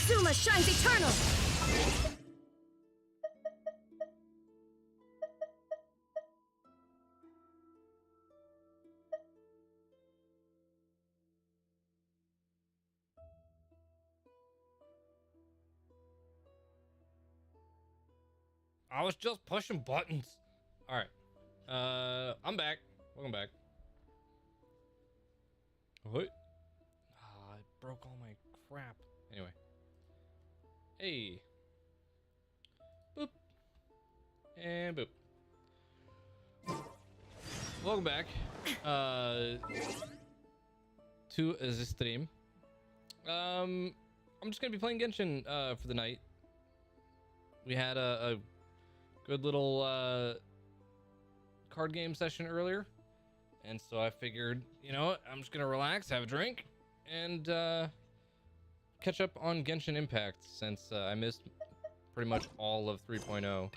Suma shines eternal! I was just pushing buttons. All right. I'm back. Welcome back. What? Ah, I broke all my crap. Anyway. Hey. Boop. And boop. Welcome back. To the stream. I'm just gonna be playing Genshin for the night. We had a good little card game session earlier, and so I figured, you know what, I'm just gonna relax, have a drink, and catch up on Genshin Impact since I missed pretty much all of 3.0.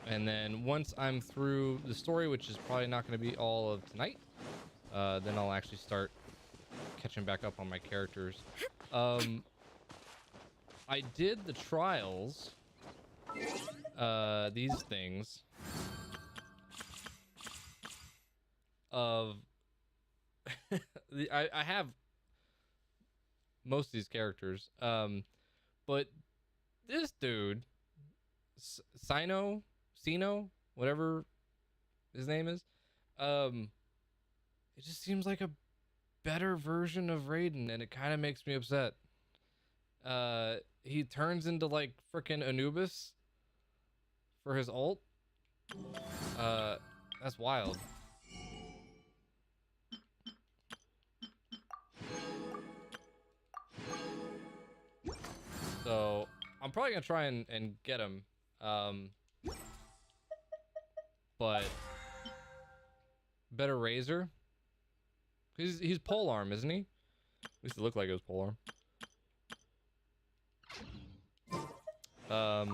And then once I'm through the story, which is probably not going to be all of tonight, then I'll actually start catching back up on my characters. I did the trials, these things of I have most of these characters, but this dude, Sino, whatever his name is, it just seems like a better version of Raiden, and it kind of makes me upset. He turns into like freaking Anubis for his ult. That's wild. So I'm probably gonna try and get him. But better Razor. He's polearm, isn't he? At least it looked like it was polearm. What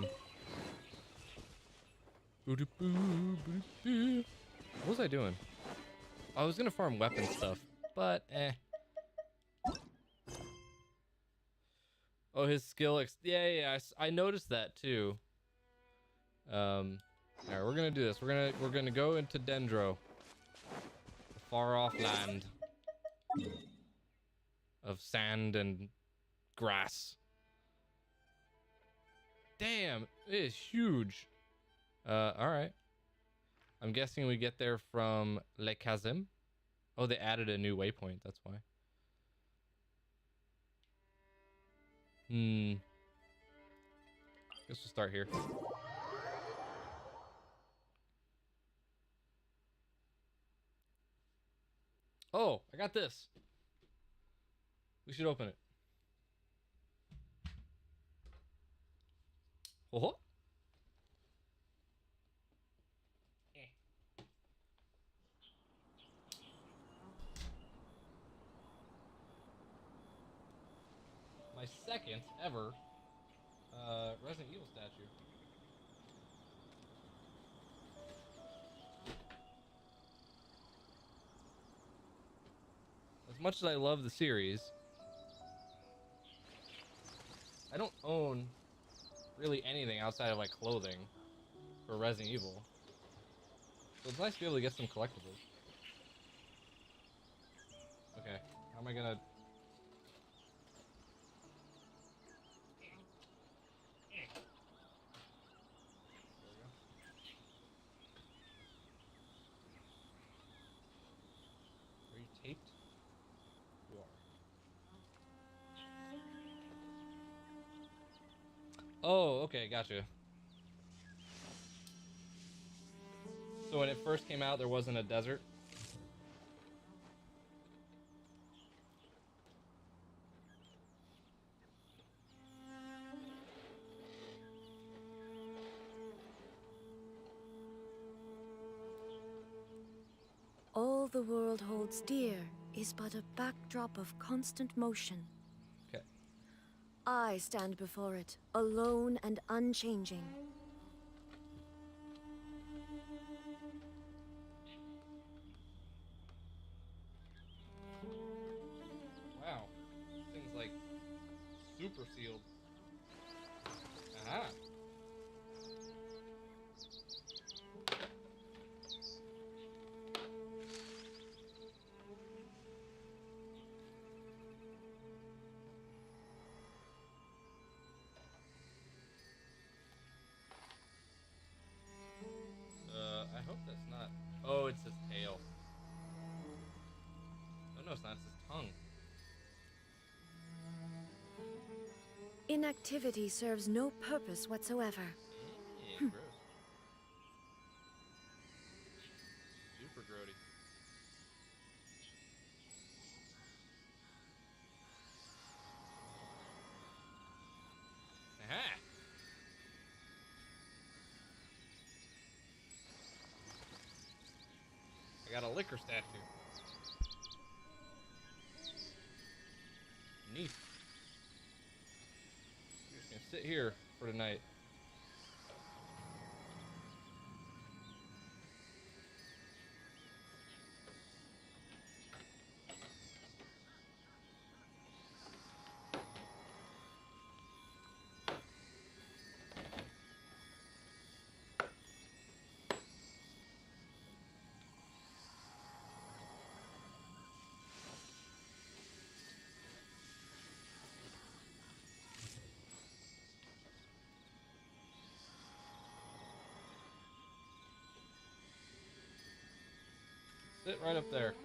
was I doing? I was gonna farm weapon stuff, but Oh, his skill yeah, I noticed that too. All right, we're gonna do this. We're gonna go into Dendro, the far off land of sand and grass. Damn, it is huge. All right. I'm guessing we get there from Le Kazim. Oh, they added a new waypoint. That's why. Guess we'll start here. Oh, I got this. We should open it. Oh. My second ever Resident Evil statue. As much as I love the series, I don't own really anything outside of like clothing for Resident Evil. So it's nice to be able to get some collectibles. Okay, how am I gonna... Are you taped? You are. Oh, okay, gotcha. So when it first came out, there wasn't a desert? All the world holds dear is but a backdrop of constant motion. Okay. I stand before it, alone and unchanging. super sealed. Aha. I hope that's not. Oh, it's his tail. Oh no, it's not. It's his tongue. Inactivity serves no purpose whatsoever. Gross. Super grody. Aha! I got a liquor statue. Neat. I'm just gonna sit here for tonight. Sit right up there. Oh,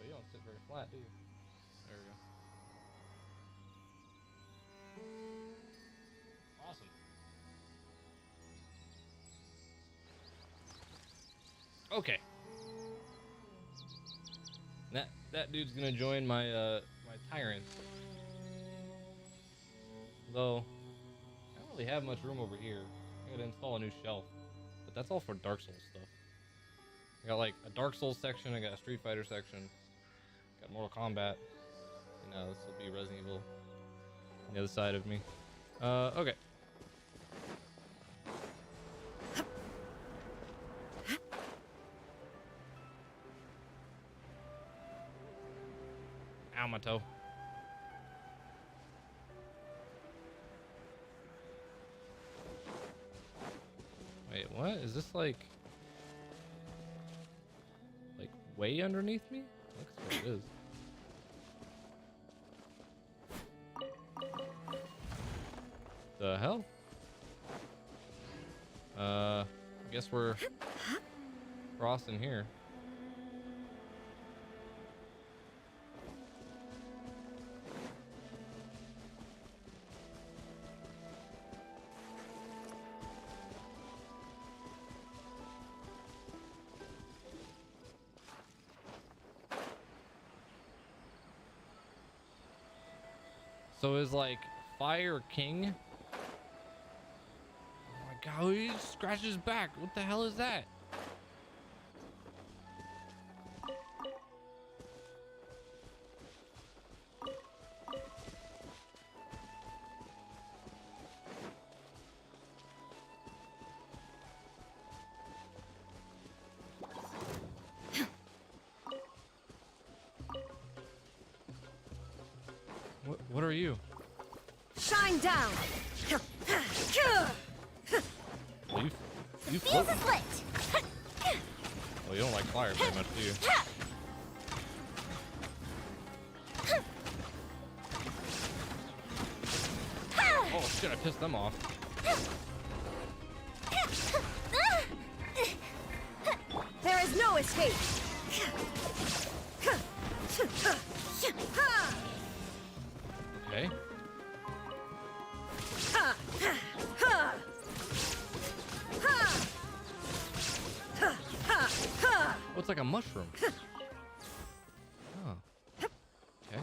you don't sit very flat, do you? There we go. Awesome. Okay. That dude's gonna join my my tyrant. Though I don't really have much room over here. I gotta install a new shelf. But that's all for Dark Souls stuff. I got like a Dark Souls section, I got a Street Fighter section, got Mortal Kombat. You know, this will be Resident Evil on the other side of me. Okay. Ow, my toe. Wait, what? Is this like way underneath me? Looks like it is. The hell? I guess we're crossing here. So is like Fire King? Oh my god, he scratched his back. What the hell is that? What are you? Shine down! Well, you Fuse float. is lit! Well, you don't like fire very much, do you? Oh shit, I pissed them off. There is no escape! Okay. Oh, it's like a mushroom. Oh. Okay.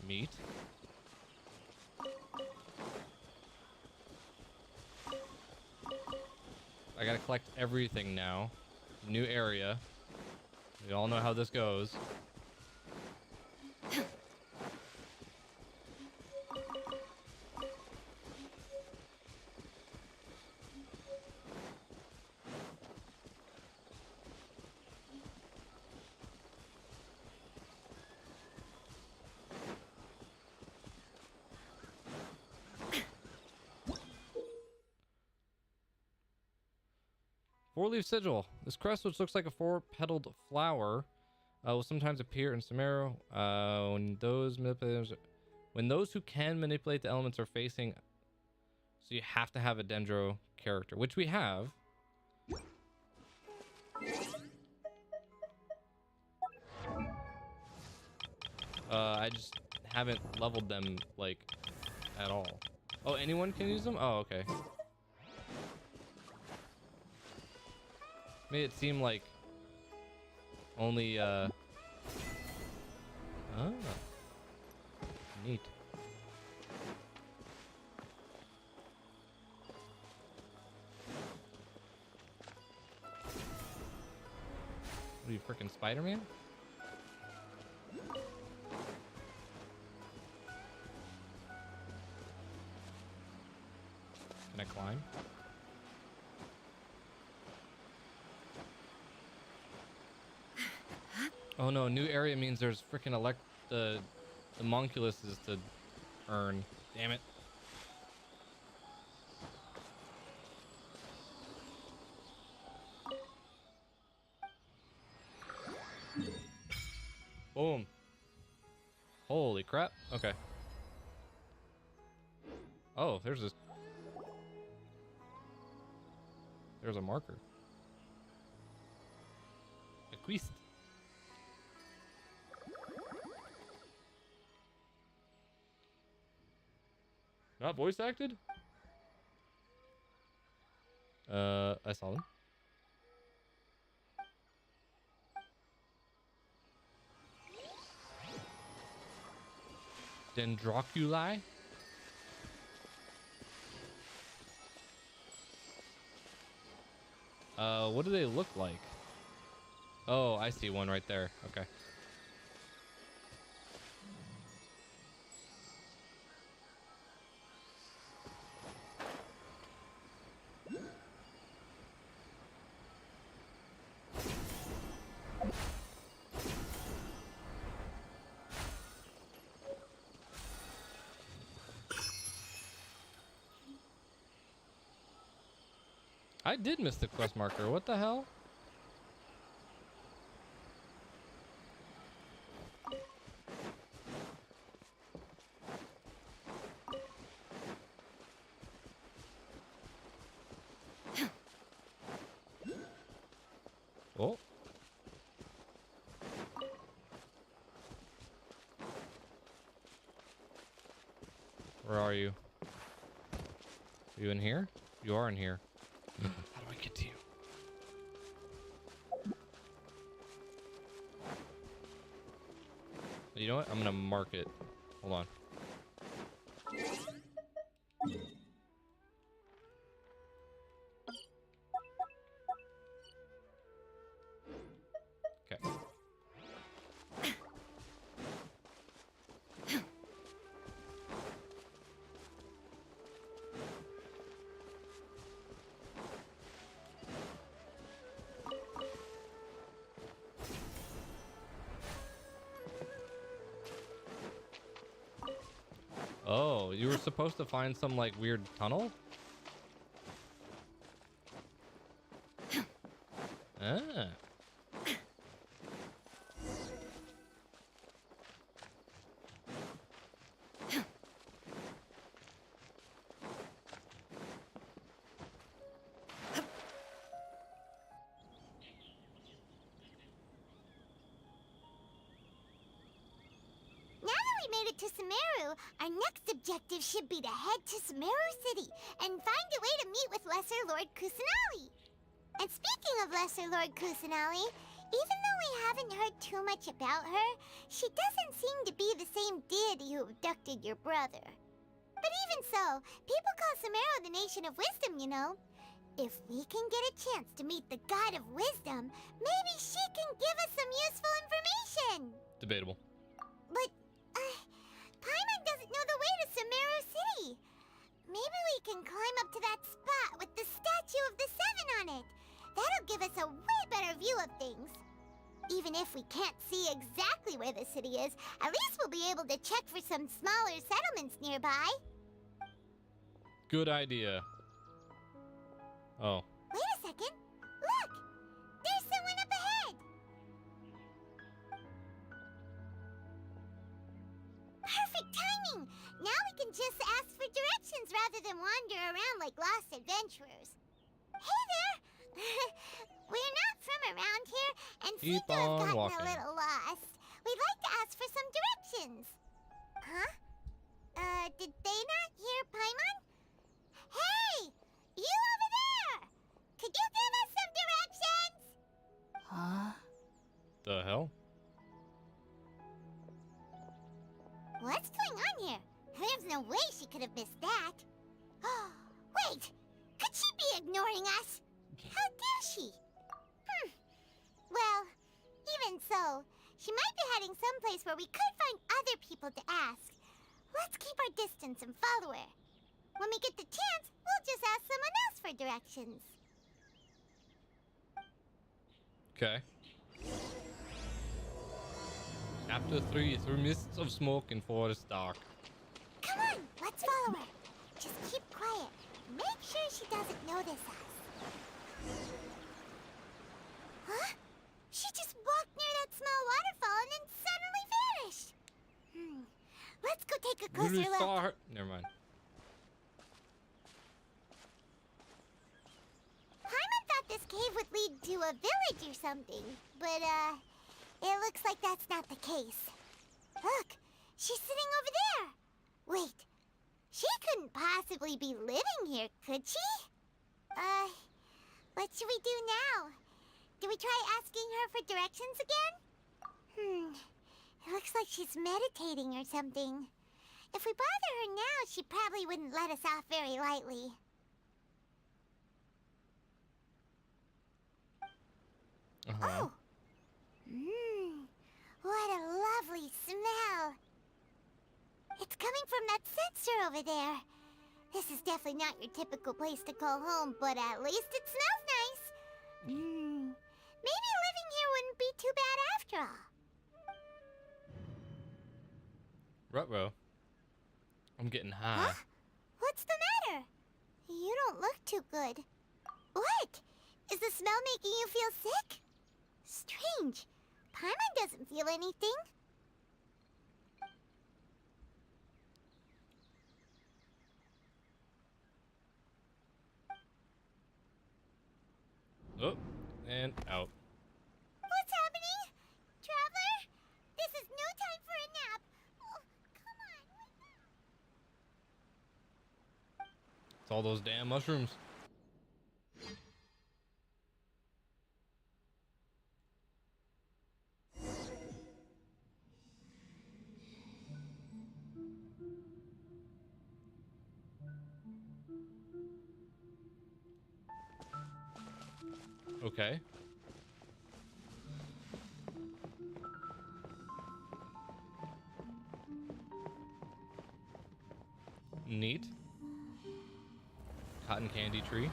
Meat. I gotta collect everything now. New area. We all know how this goes. Four-leaf sigil. This crest, which looks like a four-petaled flower, will sometimes appear in Sumeru when those who can manipulate the elements are facing. So you have to have a Dendro character, which we have. I just haven't leveled them like at all. Oh, anyone can use them? Oh, okay. Made it seem like only oh, neat. What are you, freaking Spider-Man? Can I climb? Oh no, new area means there's freaking the homunculuses to earn. Damn it. Boom. Holy crap. Okay. Oh, there's a marker. A quest. Not voice acted? I saw them. Dendroculi? What do they look like? Oh, I see one right there. Okay. I did miss the quest marker. What the hell? Oh. Where are you? Are you in here? You are in here. How do I get to you? You know what? I'm gonna mark it. Hold on. Okay. Oh, you were supposed to find some like weird tunnel? Ah. To Sumeru, our next objective should be to head to Sumeru City and find a way to meet with Lesser Lord Kusanali. And speaking of Lesser Lord Kusanali, even though we haven't heard too much about her, she doesn't seem to be the same deity who abducted your brother. But even so, people call Sumeru the Nation of Wisdom, you know. If we can get a chance to meet the God of Wisdom, maybe she can give us some useful information. Debatable. But, Paimon doesn't know the way to Sumeru City. Maybe we can climb up to that spot with the statue of the Seven on it. That'll give us a way better view of things. Even if we can't see exactly where the city is, at least we'll be able to check for some smaller settlements nearby. Good idea. Oh. Wait a second. than wander around like lost adventurers. Hey there! We're not from around here and seem Keep to have on gotten walking. a little lost. We'd like to ask for some directions. Huh? Did they not hear Paimon? Hey! You over there! Could you give us some directions? Huh? The hell? What's going on here? There's no way she could have missed that. Wait! Could she be ignoring us? How dare she? Well, even so, she might be heading someplace where we could find other people to ask. Let's keep our distance and follow her. When we get the chance, we'll just ask someone else for directions. Okay. Chapter 3, through mists of smoke and forest dark. Come on, let's follow her. Just keep quiet. Make sure she doesn't notice us. Huh? She just walked near that small waterfall and then suddenly vanished. Let's go take a Really closer look. saw her. Never mind. Paimon thought this cave would lead to a village or something, but it looks like that's not the case. Look, she's sitting over there. Wait, she couldn't possibly be living here, could she? What should we do now? Do we try asking her for directions again? It looks like she's meditating or something. If we bother her now, she probably wouldn't let us off very lightly. Uh-huh. Oh! What a lovely smell! It's coming from that sensor over there. This is definitely not your typical place to call home, but at least it smells nice. Maybe living here wouldn't be too bad after all. Ruh-roh. I'm getting high. Huh? What's the matter? You don't look too good. What? Is the smell making you feel sick? Strange. Paimon doesn't feel anything. Oh, and out. What's happening? Traveler? This is no time for a nap. Oh, come on. Wake up. It's all those damn mushrooms. Okay. Neat. Cotton candy tree.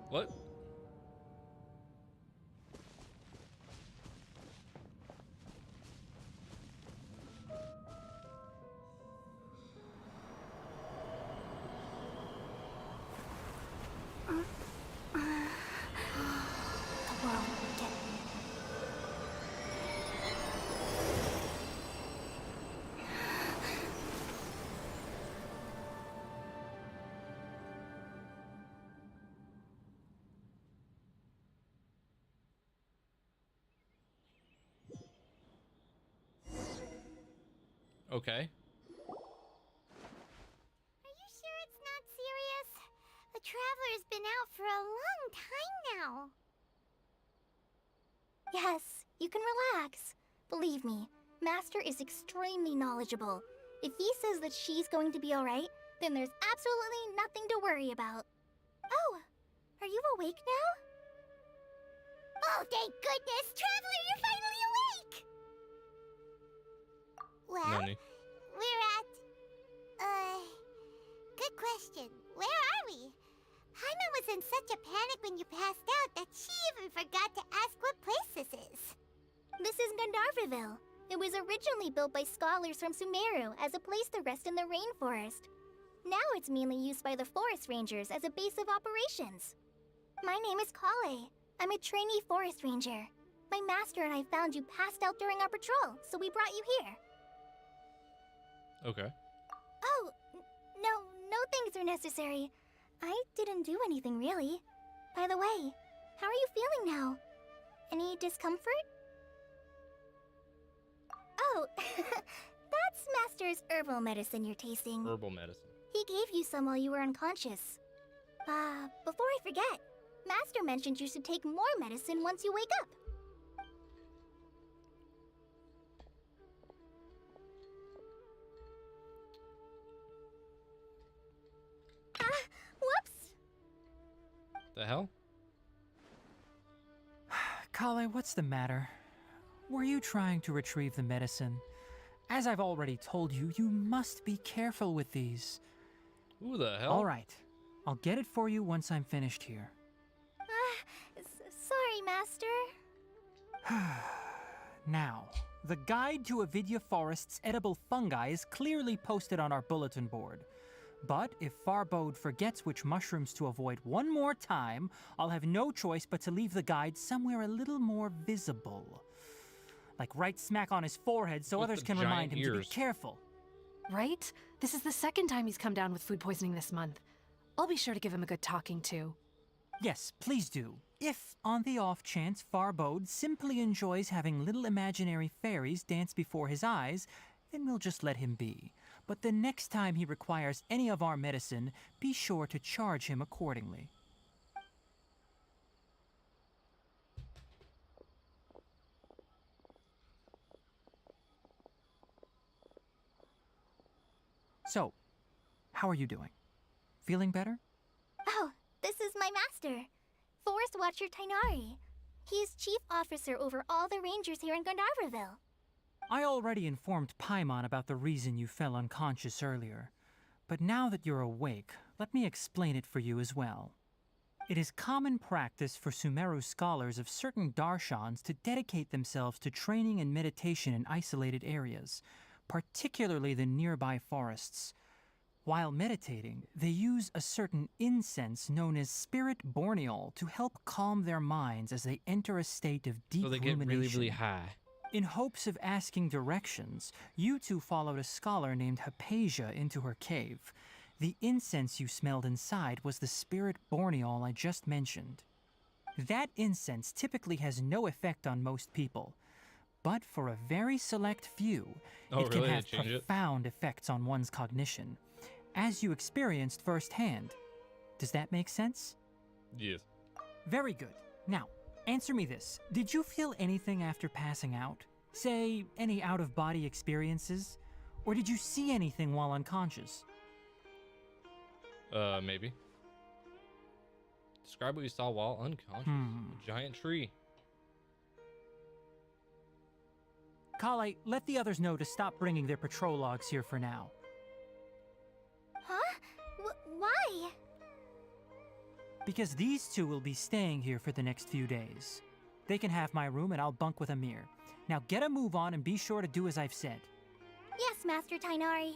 What? The world will get me. Okay. Are you sure it's not serious? The Traveler's been out for a long time now. Yes, you can relax. Believe me, Master is extremely knowledgeable. If he says that she's going to be alright, then there's absolutely nothing to worry about. Oh, are you awake now? Oh, thank goodness! Traveler, you're finally awake! Well, Nani. we're at... Good question. Where are we? Paimon was in such a panic when you passed out that she even forgot to ask what place this is. This is Gandharvaville. It was originally built by scholars from Sumeru as a place to rest in the rainforest. Now it's mainly used by the forest rangers as a base of operations. My name is Kale. I'm a trainee forest ranger. My master and I found you passed out during our patrol, so we brought you here. Okay. Oh, no things are necessary. I didn't do anything really. By the way, how are you feeling now? Any discomfort? Oh, that's Master's herbal medicine you're tasting. Herbal medicine. He gave you some while you were unconscious. Before I forget, Master mentioned you should take more medicine once you wake up. Whoops! The hell? Kale, what's the matter? Were you trying to retrieve the medicine? As I've already told you, you must be careful with these. Who the hell? All right. I'll get it for you once I'm finished here. Sorry, Master. Now, the guide to Avidya Forest's edible fungi is clearly posted on our bulletin board. But if Farbode forgets which mushrooms to avoid one more time, I'll have no choice but to leave the guide somewhere a little more visible. Like right smack on his forehead so With others the can remind giant him to be ears. careful. Right? This is the second time he's come down with food poisoning this month. I'll be sure to give him a good talking to. Yes, please do. If, on the off chance, Farbode simply enjoys having little imaginary fairies dance before his eyes, then we'll just let him be. But the next time he requires any of our medicine, be sure to charge him accordingly. So, how are you doing? Feeling better? Oh, this is my master, Forest Watcher Tainari. He's chief officer over all the rangers here in Gandharvaville. I already informed Paimon about the reason you fell unconscious earlier. But now that you're awake, let me explain it for you as well. It is common practice for Sumeru scholars of certain darshans to dedicate themselves to training and meditation in isolated areas, particularly the nearby forests. While meditating, they use a certain incense known as spirit borneol to help calm their minds as they enter a state of deep So they get rumination. really, really high. In hopes of asking directions, you two followed a scholar named Hypatia into her cave. The incense you smelled inside was the spirit borneol I just mentioned. That incense typically has no effect on most people, but for a very select few, Oh, it can really? They have change it? profound effects on one's cognition, as you experienced firsthand. Does that make sense? Yes. Very good. Now, answer me this. Did you feel anything after passing out? Say, any out-of-body experiences? Or did you see anything while unconscious? Maybe. Describe what you saw while unconscious. A giant tree. Kale, let the others know to stop bringing their patrol logs here for now. Huh? Why? Because these two will be staying here for the next few days. They can have my room and I'll bunk with Amir. Now get a move on and be sure to do as I've said. Yes, Master Tainari.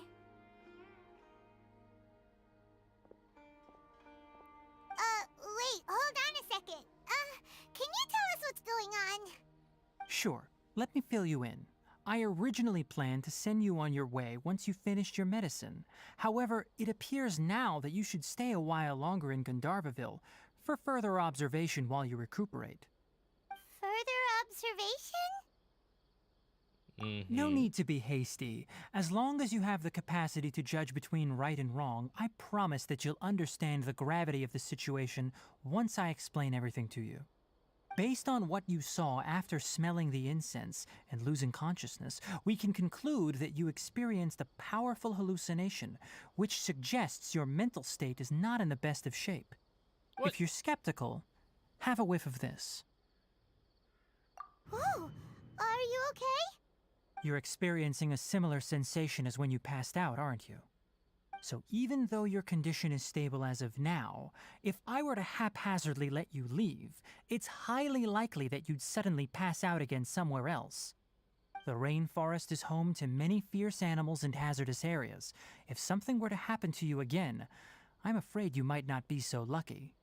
Wait, hold on a second. Can you tell us what's going on? Sure, let me fill you in. I originally planned to send you on your way once you finished your medicine. However, it appears now that you should stay a while longer in Gandharvaville for further observation while you recuperate. Further observation? No need to be hasty. As long as you have the capacity to judge between right and wrong, I promise that you'll understand the gravity of the situation once I explain everything to you. Based on what you saw after smelling the incense and losing consciousness, we can conclude that you experienced a powerful hallucination, which suggests your mental state is not in the best of shape. What? If you're skeptical, have a whiff of this. Oh, are you okay? You're experiencing a similar sensation as when you passed out, aren't you? So even though your condition is stable as of now, if I were to haphazardly let you leave, it's highly likely that you'd suddenly pass out again somewhere else. The rainforest is home to many fierce animals and hazardous areas. If something were to happen to you again, I'm afraid you might not be so lucky.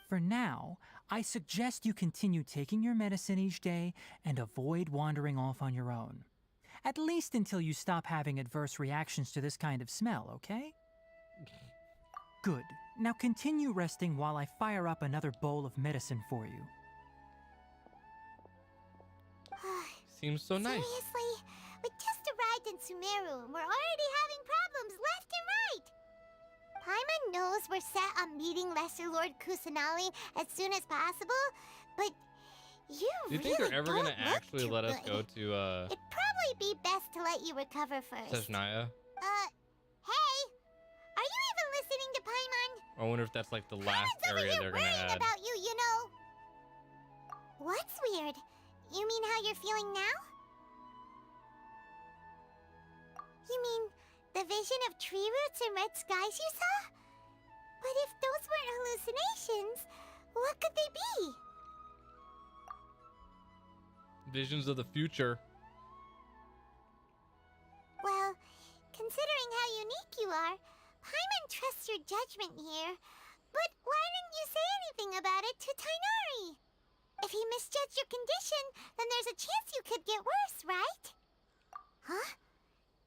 For now, I suggest you continue taking your medicine each day and avoid wandering off on your own. At least until you stop having adverse reactions to this kind of smell, okay? Good. Now continue resting while I fire up another bowl of medicine for you. Seems so nice. Seriously? We just arrived in Sumeru and we're already having problems left and right. Paimon knows we're set on meeting Lesser Lord Kusanali as soon as possible, but you Do you really think they're ever don't gonna look actually too let us good. go to It'd probably be best to let you recover first. Sejnaya? Hey! Are you even listening to Paimon? I wonder if that's like the last Paimon's over area here they're gonna worrying add. about you, you know. What's weird? You mean how you're feeling now? You mean the vision of tree roots and red skies you saw? But if those weren't hallucinations, what could they be? Visions of the future. Well, considering how unique you are, Paimon trusts your judgment here. But why didn't you say anything about it to Tainari? If he misjudged your condition, then there's a chance you could get worse, right? Huh?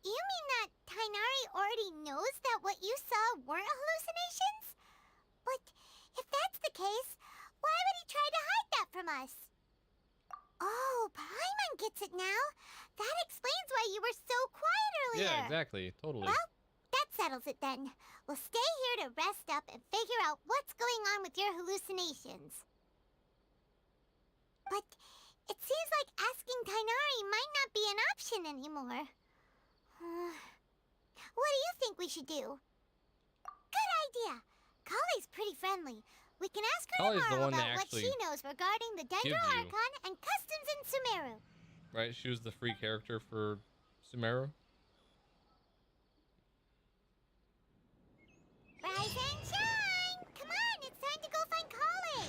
You mean that Tainari already knows that what you saw weren't hallucinations? But if that's the case, why would he try to hide that from us? Oh, Paimon gets it now. That explains why you were so quiet earlier. Yeah, exactly. Totally. Well, that settles it then. We'll stay here to rest up and figure out what's going on with your hallucinations. But it seems like asking Tainari might not be an option anymore. What do you think we should do? Good idea. Kale's pretty friendly. We can ask her Kale's the tomorrow one that about what she actually knows regarding the gives Dendro you. Archon and customs in Sumeru. Right? She was the free character for Sumeru. Rise and shine! Come on, it's time to go find Kale!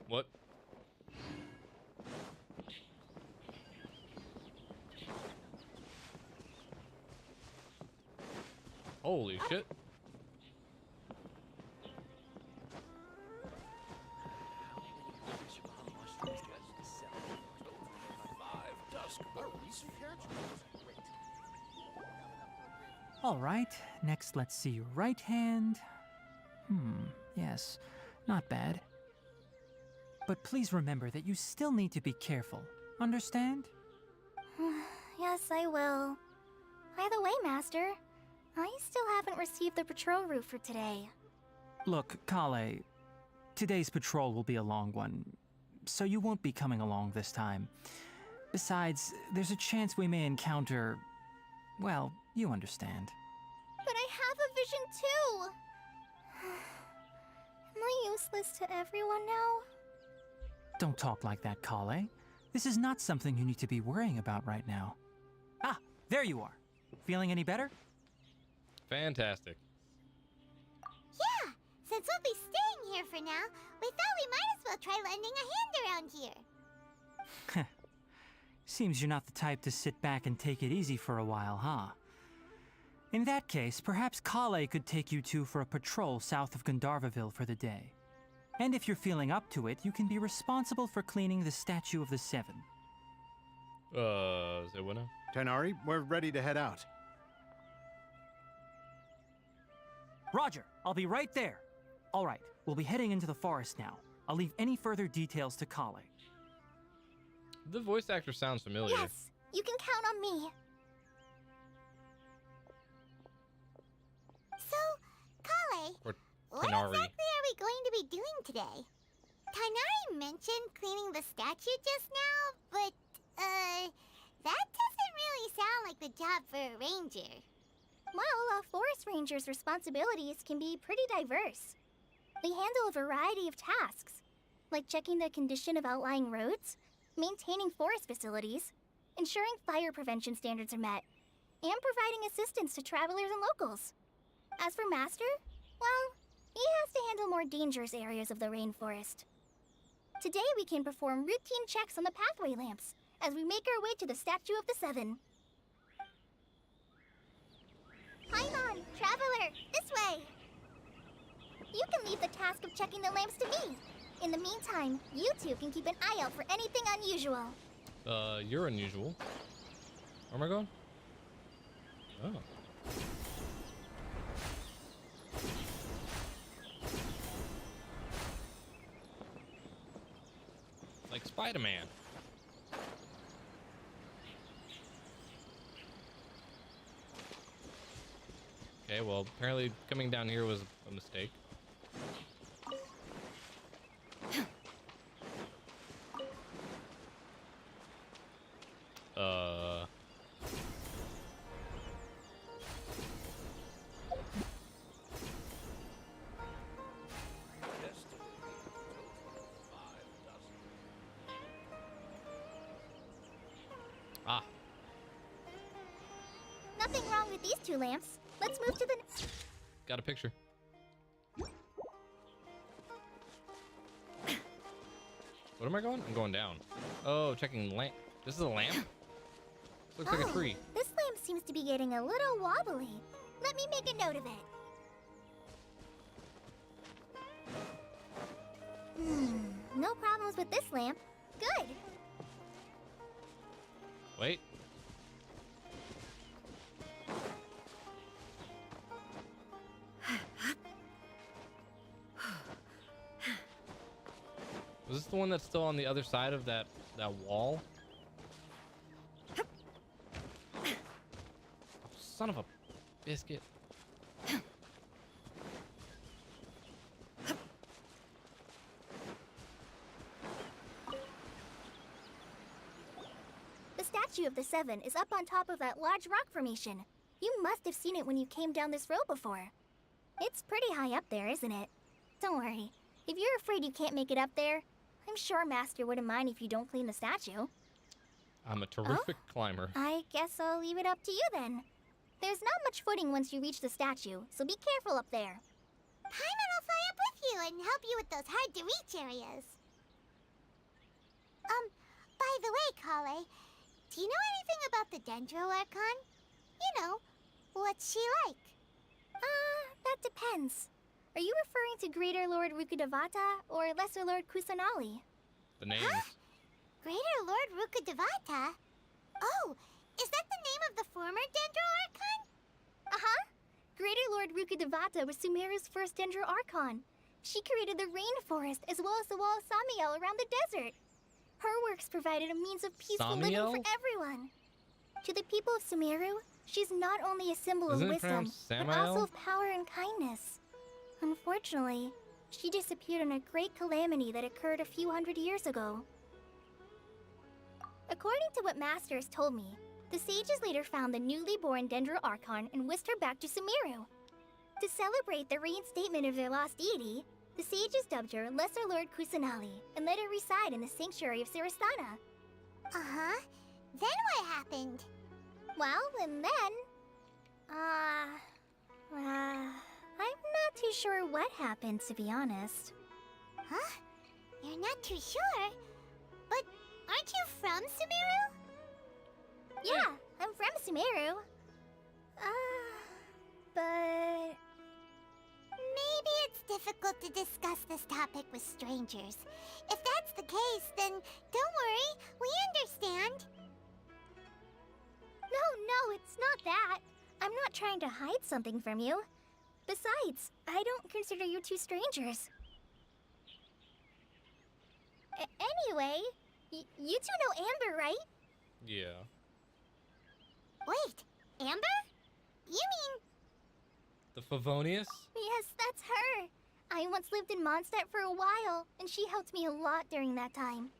What? Holy shit. All right, next let's see your right hand. Yes, not bad. But please remember that you still need to be careful. Understand? Yes, I will. By the way, Master, I still haven't received the patrol route for today. Look, Kale, today's patrol will be a long one, so you won't be coming along this time. Besides, there's a chance we may encounter... well, you understand. But I have a vision too! Am I useless to everyone now? Don't talk like that, Kale. This is not something you need to be worrying about right now. Ah, there you are. Feeling any better? Fantastic. Yeah, since we'll be staying here for now, we thought we might as well try lending a hand around here. Seems you're not the type to sit back and take it easy for a while, huh? In that case, perhaps Kale could take you two for a patrol south of Gandharvaville for the day. And if you're feeling up to it, you can be responsible for cleaning the Statue of the Seven. Zewina? Tainari, we're ready to head out. Roger, I'll be right there. All right, we'll be heading into the forest now. I'll leave any further details to Kale. The voice actor sounds familiar. Yes, you can count on me. So, Kale, Or what Tainari. exactly are we going to be doing today? Tainari mentioned cleaning the statue just now, but, that doesn't really sound like the job for a ranger. Well, a forest ranger's responsibilities can be pretty diverse. They handle a variety of tasks, like checking the condition of outlying roads, maintaining forest facilities, ensuring fire prevention standards are met, and providing assistance to travelers and locals. As for Master, well, he has to handle more dangerous areas of the rainforest. Today we can perform routine checks on the pathway lamps as we make our way to the Statue of the Seven. Paimon, traveler, this way! You can leave the task of checking the lamps to me. In the meantime, you two can keep an eye out for anything unusual. You're unusual. Where am I going? Oh. Like Spider-Man. Okay, well, apparently coming down here was a mistake. Ah. Nothing wrong with these two lamps. Let's move to the... Got a picture. What am I going? I'm going down. Oh, checking lamp. This is a lamp? Looks like a tree. This lamp seems to be getting a little wobbly. Let me make a note of it. No problems with this lamp. Good. Wait. Was this the one that's still on the other side of that wall? Son of a biscuit. The Statue of the Seven is up on top of that large rock formation. You must have seen it when you came down this road before. It's pretty high up there, isn't it? Don't worry. If you're afraid you can't make it up there, I'm sure Master wouldn't mind if you don't clean the statue. I'm a terrific climber. I guess I'll leave it up to you then. There's not much footing once you reach the statue, so be careful up there. Paimon will fly up with you and help you with those hard-to-reach areas. By the way, Kale, do you know anything about the Dendro Archon? You know, what's she like? That depends. Are you referring to Greater Lord Rukkhadevata or Lesser Lord Kusanali? The names. Greater Lord Rukkhadevata? Oh, is that the name of the former Dendro Archon? Uh-huh. Greater Lord Rukkhadevata was Sumeru's first Dendro Archon. She created the rainforest as well as the wall of Samiel around the desert. Her works provided a means of peaceful living Samiel? for everyone. To the people of Sumeru, she's not only a symbol Isn't of it wisdom, pronounced but Samael? also of power and kindness. Unfortunately, she disappeared in a great calamity that occurred a few hundred years ago. According to what Master has told me, the sages later found the newly born Dendro Archon and whisked her back to Sumeru. To celebrate the reinstatement of their lost deity, the sages dubbed her Lesser Lord Kusanali and let her reside in the sanctuary of Siristana. Uh-huh. Then what happened? Well, and then... I'm not too sure what happened, to be honest. Huh? You're not too sure? But aren't you from Sumeru? Yeah, I'm from Sumeru. But... Maybe it's difficult to discuss this topic with strangers. If that's the case, then don't worry, we understand. No, it's not that. I'm not trying to hide something from you. Besides, I don't consider you two strangers. Anyway, you two know Amber, right? Yeah. Wait, Amber? You mean... The Favonius? Yes, that's her. I once lived in Mondstadt for a while, and she helped me a lot during that time.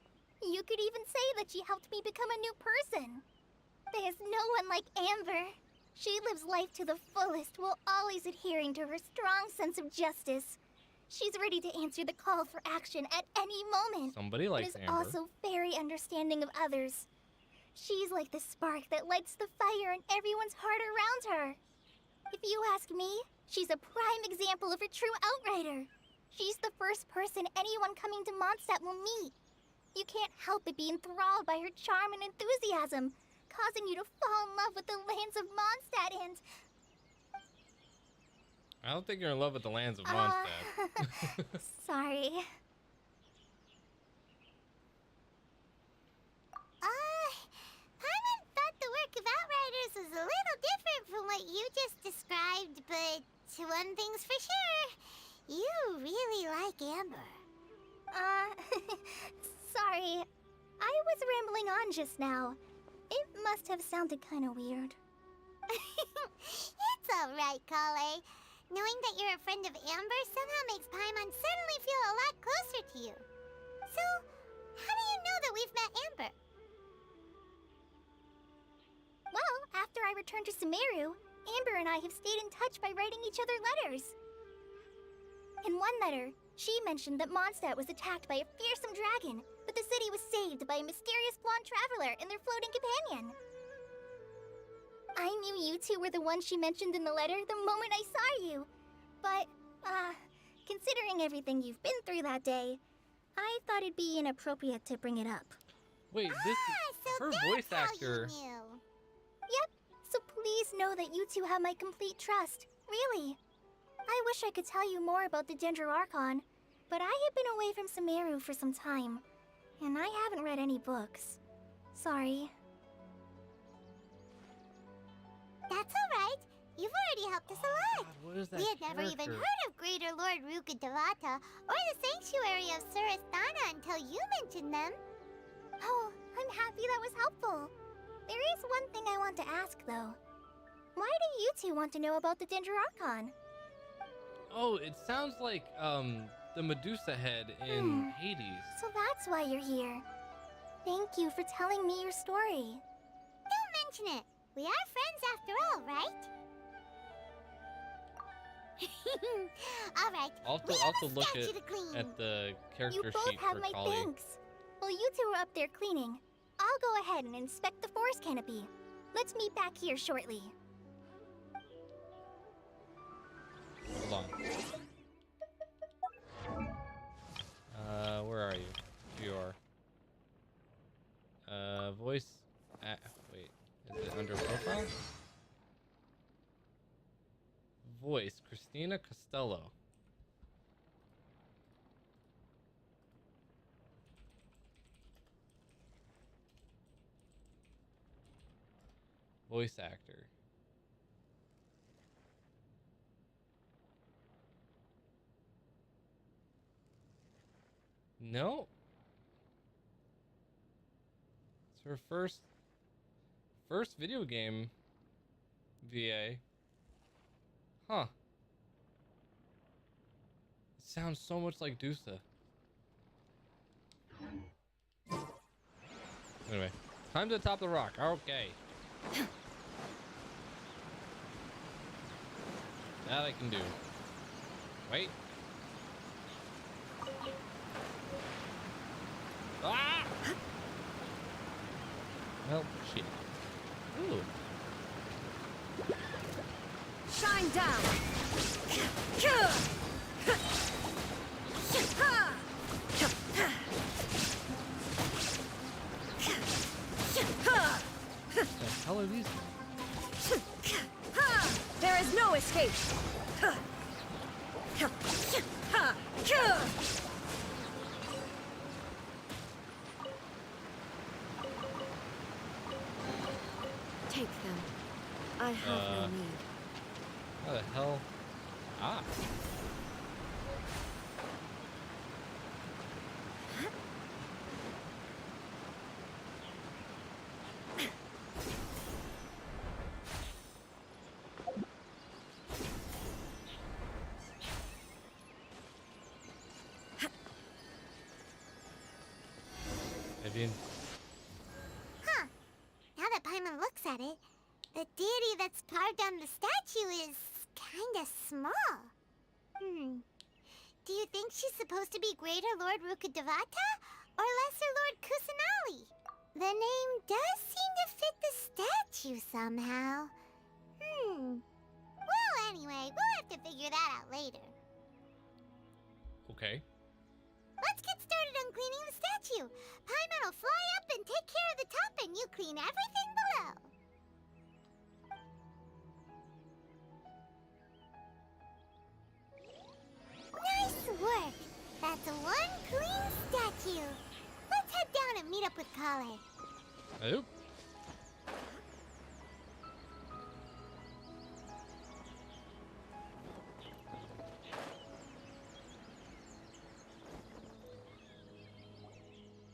You could even say that she helped me become a new person. There's no one like Amber. She lives life to the fullest while always adhering to her strong sense of justice. She's ready to answer the call for action at any moment. Somebody likes and is Amber. also very understanding of others. She's like the spark that lights the fire in everyone's heart around her. If you ask me, she's a prime example of a true outrider. She's the first person anyone coming to Mondstadt will meet. You can't help but be enthralled by her charm and enthusiasm, causing you to fall in love with the lands of Mondstadt and... I don't think you're in love with the lands of Mondstadt. Sorry. Paimon thought the work of Outriders was a little different from what you just described, but one thing's for sure. You really like Amber. Sorry. I was rambling on just now. It must have sounded kind of weird. It's alright, Kale. Knowing that you're a friend of Amber somehow makes Paimon suddenly feel a lot closer to you. So, how do you know that we've met Amber? Well, after I returned to Sumeru, Amber and I have stayed in touch by writing each other letters. In one letter, she mentioned that Mondstadt was attacked by a fearsome dragon, but the city was saved by a mysterious blonde traveler and their floating companion. I knew you two were the ones she mentioned in the letter the moment I saw you. But, considering everything you've been through that day, I thought it'd be inappropriate to bring it up. Wait, this So her that's voice how actor. you knew. Yep, so please know that you two have my complete trust. Really. I wish I could tell you more about the Dendro Archon, but I have been away from Sumeru for some time, and I haven't read any books. Sorry. That's alright. You've already helped us a lot. God, what is that We had never even character? heard of Greater Lord Rukkhadevata or the Sanctuary of Surasthana until you mentioned them. Oh, I'm happy that was helpful. There is one thing I want to ask, though. Why do you two want to know about the Dendro Archon? Oh, it sounds like the Medusa head in Hades. So that's why you're here. Thank you for telling me your story. Don't mention it. We are friends after all, right? Alright, Also, we have a look statue to clean. at the You character both sheet have for my Kali. thanks. While you two are up there cleaning, I'll go ahead and inspect the forest canopy. Let's meet back here shortly. Hold on. Where are you? You are. Voice. Wait, is it under profile? Voice, Christina Costello. Voice actor. No. It's her first video game VA. Huh. It sounds so much like Dusa. Anyway, time to the top of the rock. Okay. That I can do. Wait. Ah! Well, shit. Ooh. Shine down! What the hell are these? There is no escape! Take them. I have no need. How the hell? Ah. Maybe. Huh. Now that Paimon looks at it, the deity that's carved on the statue is kinda small. Do you think she's supposed to be Greater Lord Rukkhadevata or Lesser Lord Kusanali? The name does seem to fit the statue somehow. Well, anyway, we'll have to figure that out later. Okay. Let's get started on cleaning the statue. Paimon will fly up and take care of the top, and you clean everything below. Nice work. That's one clean statue. Let's head down and meet up with Kale. Oh.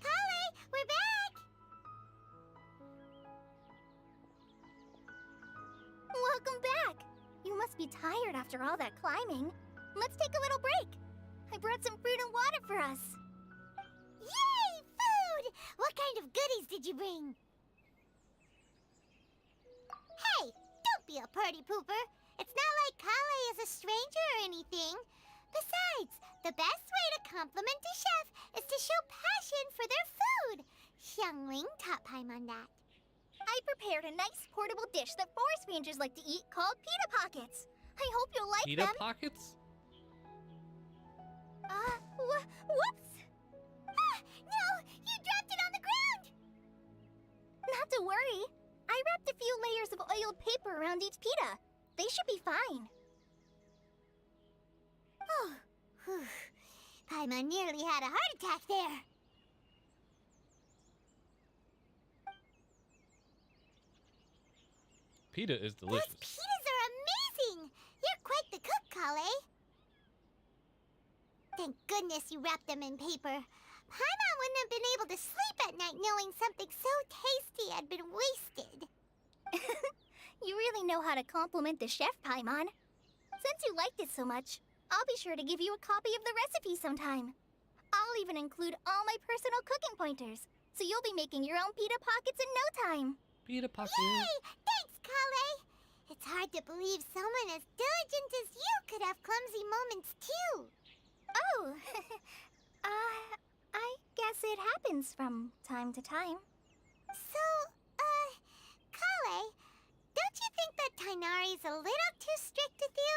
Kale, we're back. Welcome back! You must be tired after all that climbing. Let's take a little break. I brought some fruit and water for us. Yay, food! What kind of goodies did you bring? Hey, don't be a party pooper. It's not like Kale is a stranger or anything. Besides, the best way to compliment a chef is to show passion for their food. Xiangling taught Paimon that. I prepared a nice portable dish that forest rangers like to eat called pita pockets. I hope you'll like Pita them. pockets? Whoops! Ah, no, you dropped it on the ground. Not to worry. I wrapped a few layers of oiled paper around each pita. They should be fine. Oh, whew. Paimon nearly had a heart attack there. Pita is Those delicious. pitas are amazing. You're quite the cook, Kale. Thank goodness you wrapped them in paper. Paimon wouldn't have been able to sleep at night knowing something so tasty had been wasted. You really know how to compliment the chef, Paimon. Since you liked it so much, I'll be sure to give you a copy of the recipe sometime. I'll even include all my personal cooking pointers, so you'll be making your own pita pockets in no time. Pita pockets. Yay! Thanks, Kale. It's hard to believe someone as diligent as you could have clumsy moments too. Oh, I guess it happens from time to time. So, Kale, don't you think that Tainari's a little too strict with you?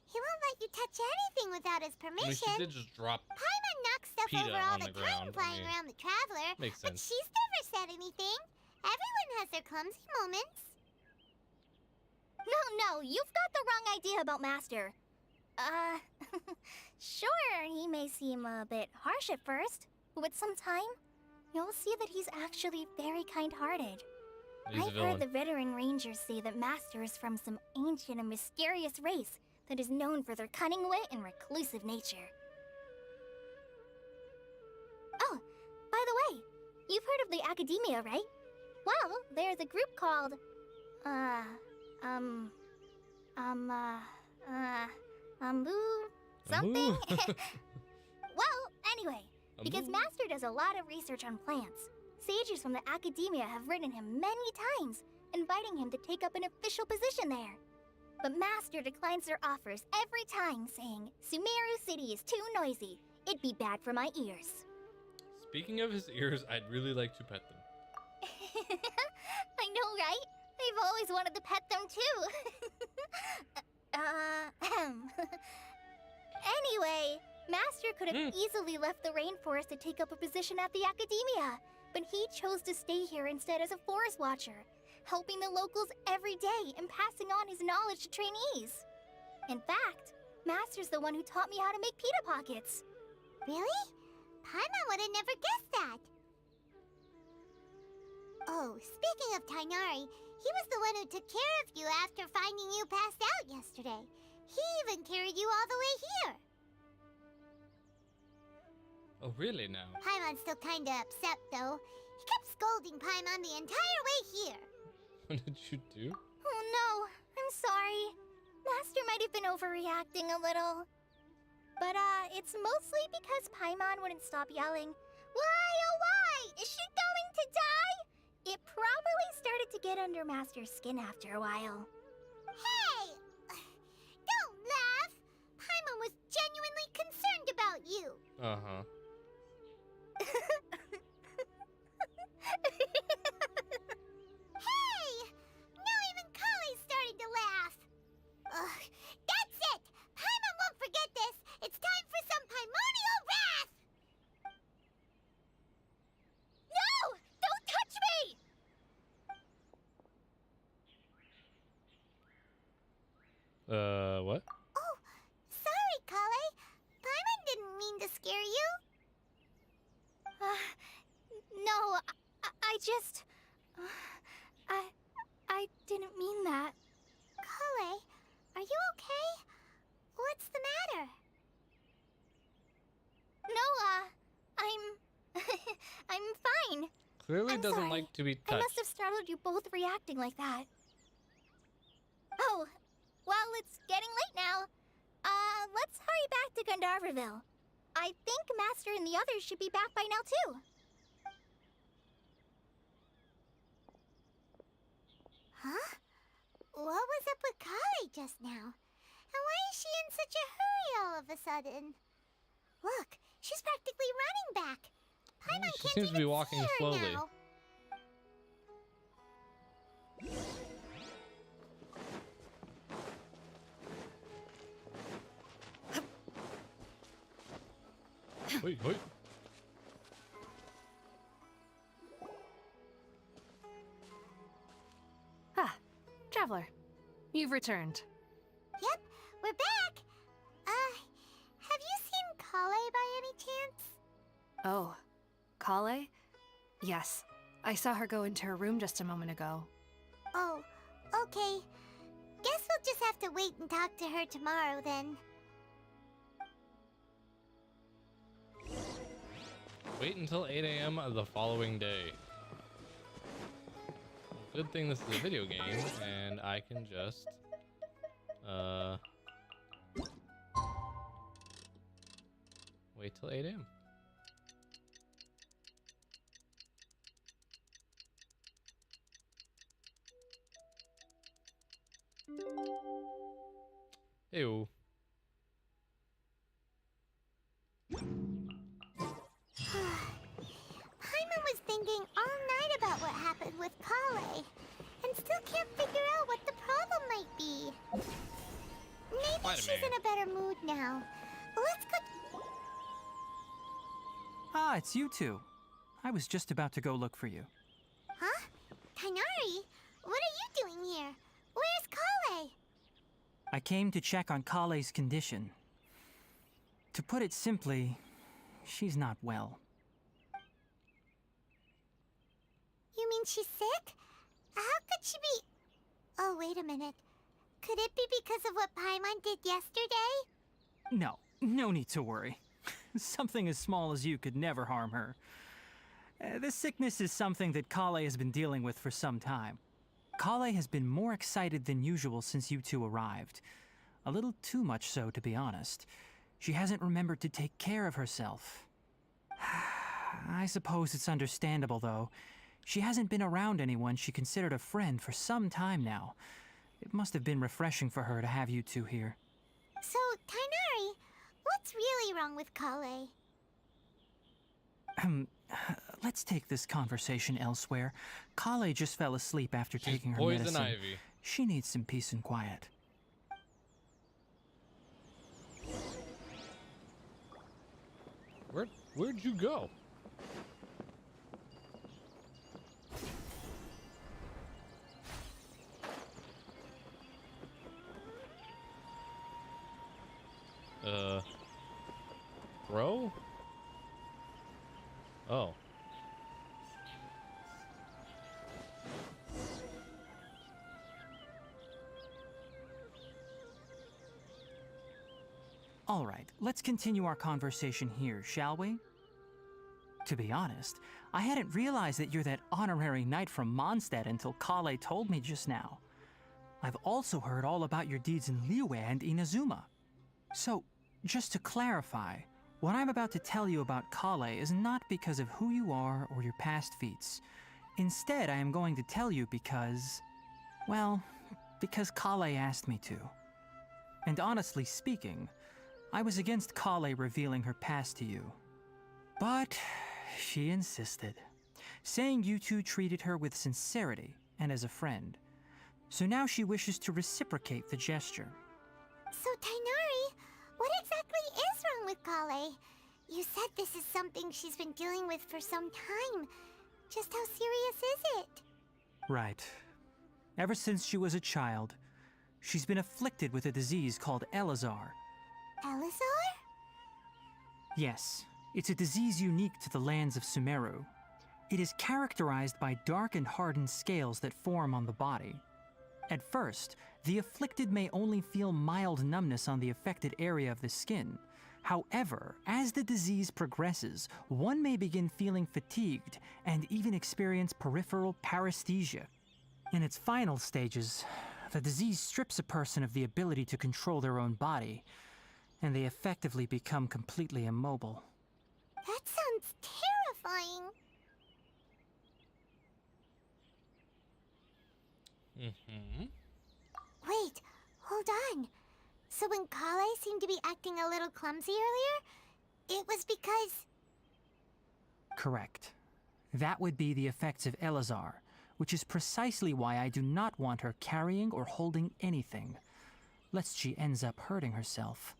He won't let you touch anything without his I mean, she permission. did just drop. Paimon knocks stuff PETA over all on the the time ground. I flying mean, around the Traveler, makes but sense. she's never said anything. Everyone has their clumsy moments. No, you've got the wrong idea about Master. Sure, he may seem a bit harsh at first, but with some time, you'll see that he's actually very kind-hearted. He's a I've villain. heard the veteran rangers say that Master is from some ancient and mysterious race that is known for their cunning wit and reclusive nature. Oh, by the way, you've heard of the Academia, right? Well, there's a group called, something. Well, anyway, because Master does a lot of research on plants, sages from the Academia have written him many times, inviting him to take up an official position there. But Master declines their offers every time, saying, Sumeru City is too noisy. It'd be bad for my ears. Speaking of his ears, I'd really like to pet them. I know, right? I've always wanted to pet them too. Anyway, Master could have easily left the rainforest to take up a position at the Academia, but he chose to stay here instead as a forest watcher, helping the locals every day and passing on his knowledge to trainees. In fact, Master's the one who taught me how to make pita pockets. Really? Paimon would have never guessed that. Oh, speaking of Tainari, he was the one who took care of you after finding you passed out yesterday. He even carried you all the way here. Oh, really now? Paimon's still kinda upset, though. He kept scolding Paimon the entire way here. What did you do? Oh no, I'm sorry. Master might have been overreacting a little. But, it's mostly because Paimon wouldn't stop yelling, Why, oh why? Is she going to die? It probably started to get under Master's skin after a while. Hey! Don't laugh! Paimon was genuinely concerned about you. Uh-huh. What? Oh, sorry, Kale. Paimon didn't mean to scare you. No, I just... I didn't mean that. Kale, are you okay? What's the matter? No, I'm... I'm fine. Clearly I'm doesn't sorry. like to be I must touched. have startled you both reacting like that. Oh, well, it's getting late now. Let's hurry back to Gandharvaville. I think Master and the others should be back by now, too. Huh? What was up with Kale just now? And why is she in such a hurry all of a sudden? Look, she's practically running back. Paimon She can't seems to be even walking see her slowly. now. Wait, wait. Ah, Traveler. You've returned. Yep, we're back. Have you seen Kale by any chance? Oh, Kale? Yes. I saw her go into her room just a moment ago. Oh, okay. Guess we'll just have to wait and talk to her tomorrow then. Wait until 8 a.m. of the following day. Good thing this is a video game, and I can just, wait till 8 a.m. Ew. Paimon was thinking all night about what happened with Kale, and still can't figure out what the problem might be. Maybe Wait a she's minute. in a better mood now. Let's go. Ah, it's you two. I was just about to go look for you. Huh? Tainari? What are you doing here? Where's Kale? I came to check on Kale's condition. To put it simply, she's not well. You mean she's sick? How could she be... Oh, wait a minute. Could it be because of what Paimon did yesterday? No need to worry. Something as small as you could never harm her. This sickness is something that Kale has been dealing with for some time. Kale has been more excited than usual since you two arrived. A little too much so, to be honest. She hasn't remembered to take care of herself. I suppose it's understandable, though. She hasn't been around anyone she considered a friend for some time now. It must have been refreshing for her to have you two here. So, Tainari, what's really wrong with Kale? Let's take this conversation elsewhere. Kale just fell asleep after She's taking her poison medicine. ivy. She needs some peace and quiet. Where'd you go? Bro? Oh. All right, let's continue our conversation here, shall we? To be honest, I hadn't realized that you're that honorary knight from Mondstadt until Kale told me just now. I've also heard all about your deeds in Liyue and Inazuma. So, just to clarify, what I'm about to tell you about Kale is not because of who you are or your past feats. Instead, I am going to tell you because... well, because Kale asked me to. And honestly speaking, I was against Kale revealing her past to you. But she insisted, saying you two treated her with sincerity and as a friend. So now she wishes to reciprocate the gesture. So, Tainari, what exactly is wrong with Kale? You said this is something she's been dealing with for some time. Just how serious is it? Right. Ever since she was a child, She's been afflicted with a disease called Elazar. Elazar? Yes, it's a disease unique to the lands of Sumeru. It is characterized by dark and hardened scales that form on the body. At first, the afflicted may only feel mild numbness on the affected area of the skin. However, as the disease progresses, one may begin feeling fatigued and even experience peripheral paresthesia. In its final stages, the disease strips a person of the ability to control their own body, and they effectively become completely immobile. That sounds terrifying. Mm-hmm. Wait, hold on. So when Kale seemed to be acting a little clumsy earlier, it was because... Correct. That would be the effects of Elazar, which is precisely why I do not want her carrying or holding anything, lest she ends up hurting herself.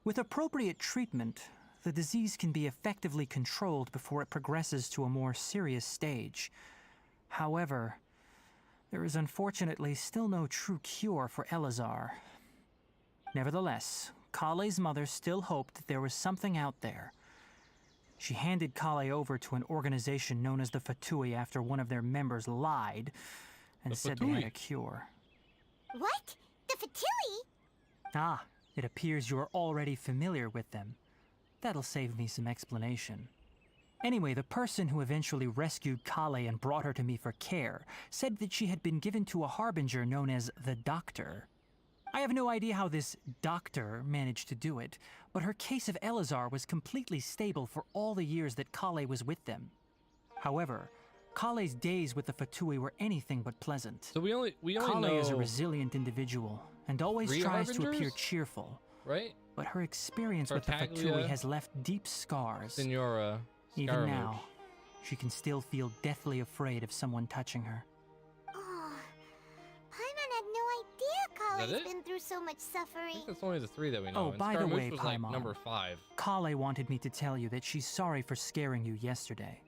With appropriate treatment, the disease can be effectively controlled before it progresses to a more serious stage. However, there is unfortunately still no true cure for Elazar. Nevertheless, Kale's mother still hoped that there was something out there. She handed Kale over to an organization known as the Fatui after one of their members lied and said they had a cure. What? The Fatui? Ah, it appears you are already familiar with them. That'll save me some explanation. Anyway, the person who eventually rescued Kale and brought her to me for care said that she had been given to a harbinger known as the Doctor. I have no idea how this doctor managed to do it, but her case of Elazar was completely stable for all the years that Kale was with them. However, Kale's days with the Fatui were anything but pleasant. So we only Kale know is a resilient individual and always 3 tries to appear harbingers? cheerful. right? But her experience with the Tartaglia, Fatui has left deep scars. Senora. Even Scaramouche. now, she can still feel deathly afraid of someone touching her. Oh, Paimon had no idea that Kale's it? been through so much I suffering. think that's only the 3 that we know. Oh, and by the Scaramouche way, was like Paimon. number 5. Kale wanted me to tell you that she's sorry for scaring you yesterday.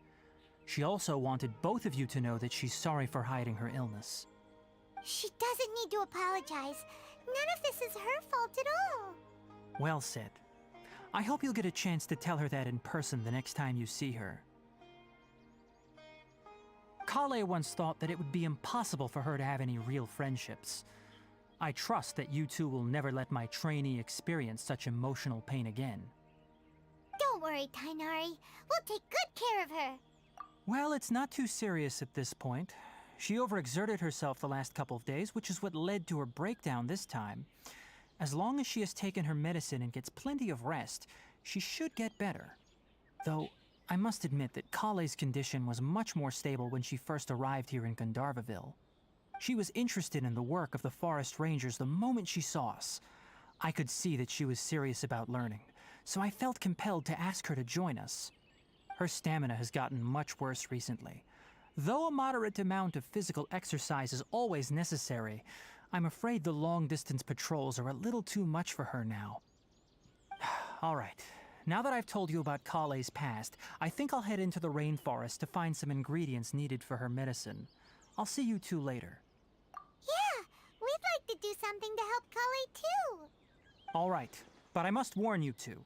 She also wanted both of you to know that she's sorry for hiding her illness. She doesn't need to apologize. None of this is her fault at all. Well said. I hope you'll get a chance to tell her that in person the next time you see her. Kale once thought that it would be impossible for her to have any real friendships. I trust that you two will never let my trainee experience such emotional pain again. Don't worry, Tainari. We'll take good care of her. Well, it's not too serious at this point. She overexerted herself the last couple of days, which is what led to her breakdown this time. As long as she has taken her medicine and gets plenty of rest, she should get better. Though, I must admit that Kale's condition was much more stable when she first arrived here in Gandharvaville. She was interested in the work of the forest rangers the moment she saw us. I could see that she was serious about learning, so I felt compelled to ask her to join us. Her stamina has gotten much worse recently. Though a moderate amount of physical exercise is always necessary, I'm afraid the long-distance patrols are a little too much for her now. All right, now that I've told you about Kale's past, I think I'll head into the rainforest to find some ingredients needed for her medicine. I'll see you two later. Yeah, we'd like to do something to help Kale too. All right, but I must warn you two.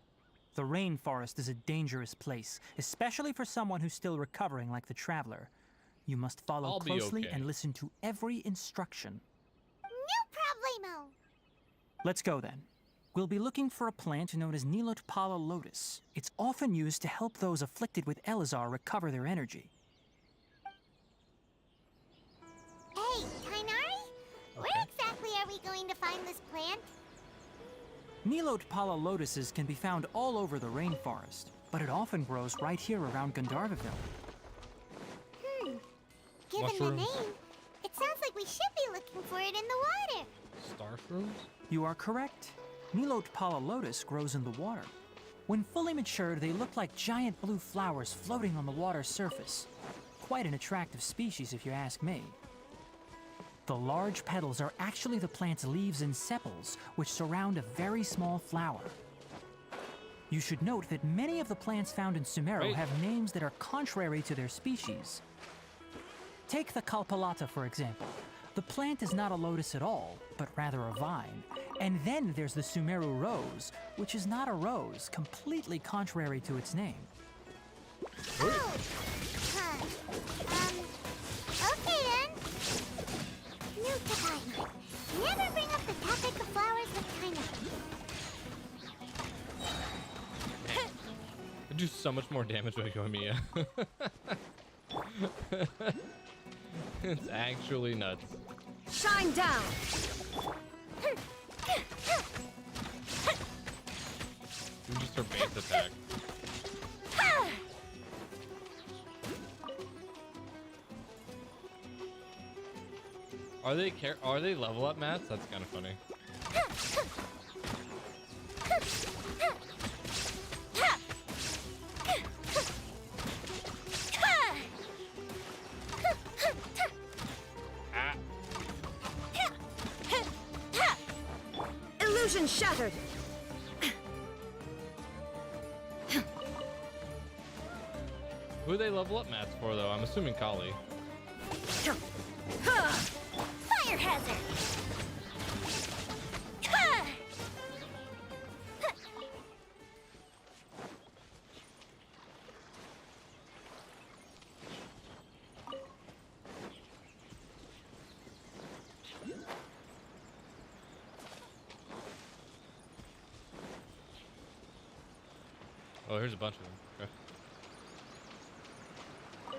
The rainforest is a dangerous place, especially for someone who's still recovering like the Traveler. You must follow I'll be closely okay. and listen to every instruction. No problemo. Let's go then. We'll be looking for a plant known as Nilotpala lotus. It's often used to help those afflicted with Elazar recover their energy. Hey, Tainari? Where exactly are we going to find this plant? Nilotpala lotuses can be found all over the rainforest, but it often grows right here around Gandharvaville. Given the Mushrooms. name, it sounds like we should be looking for it in the water. Starshrooms? You are correct. Nilotpala lotus grows in the water. When fully matured, they look like giant blue flowers floating on the water's surface. Quite an attractive species, if you ask me. The large petals are actually the plant's leaves and sepals, which surround a very small flower. You should note that many of the plants found in Sumeru Wait. have names that are contrary to their species. Take the Kalpalata, for example. The plant is not a lotus at all, but rather a vine. And then there's the Sumeru rose, which is not a rose, completely contrary to its name. Oh! Huh. Okay then. New Takai. Never bring up the topic of flowers with Tainari. I do so much more damage with Yoimiya. It's actually nuts. Shine down! You just her base attack. Are they level up mats? That's kind of funny. Illusion shattered! Who do they level up mats for, though? I'm assuming Kali. Fire hazard! Oh, here's a bunch of them. Okay.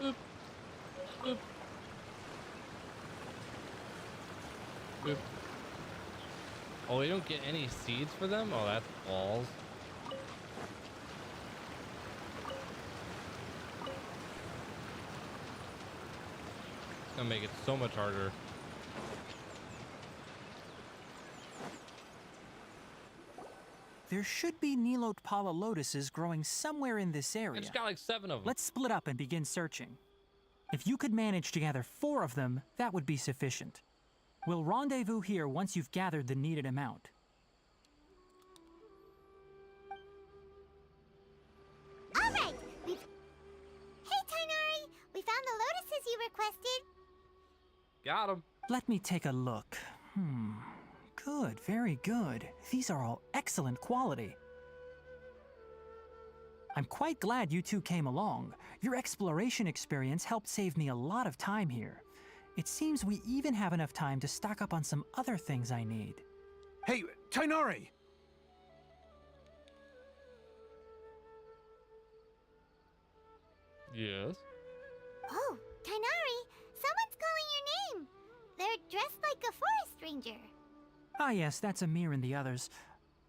Boop. Boop. Boop. Oh, we don't get any seeds for them? Oh, that's balls. It's gonna make it so much harder. There should be Nilotpala lotuses growing somewhere in this I area. just got like 7 of them. Let's split up and begin searching. If you could manage to gather 4 of them, that would be sufficient. We'll rendezvous here once you've gathered the needed amount. All right. Hey, Tainari. We found the lotuses you requested. Got him. Let me take a look. Good, very good. These are all excellent quality. I'm quite glad you two came along. Your exploration experience helped save me a lot of time here. It seems we even have enough time to stock up on some other things I need. Hey, Tainari! Yes. Oh, Tainari. Someone's calling your name. They're dressed like a forest ranger. Ah yes, that's Amir and the others.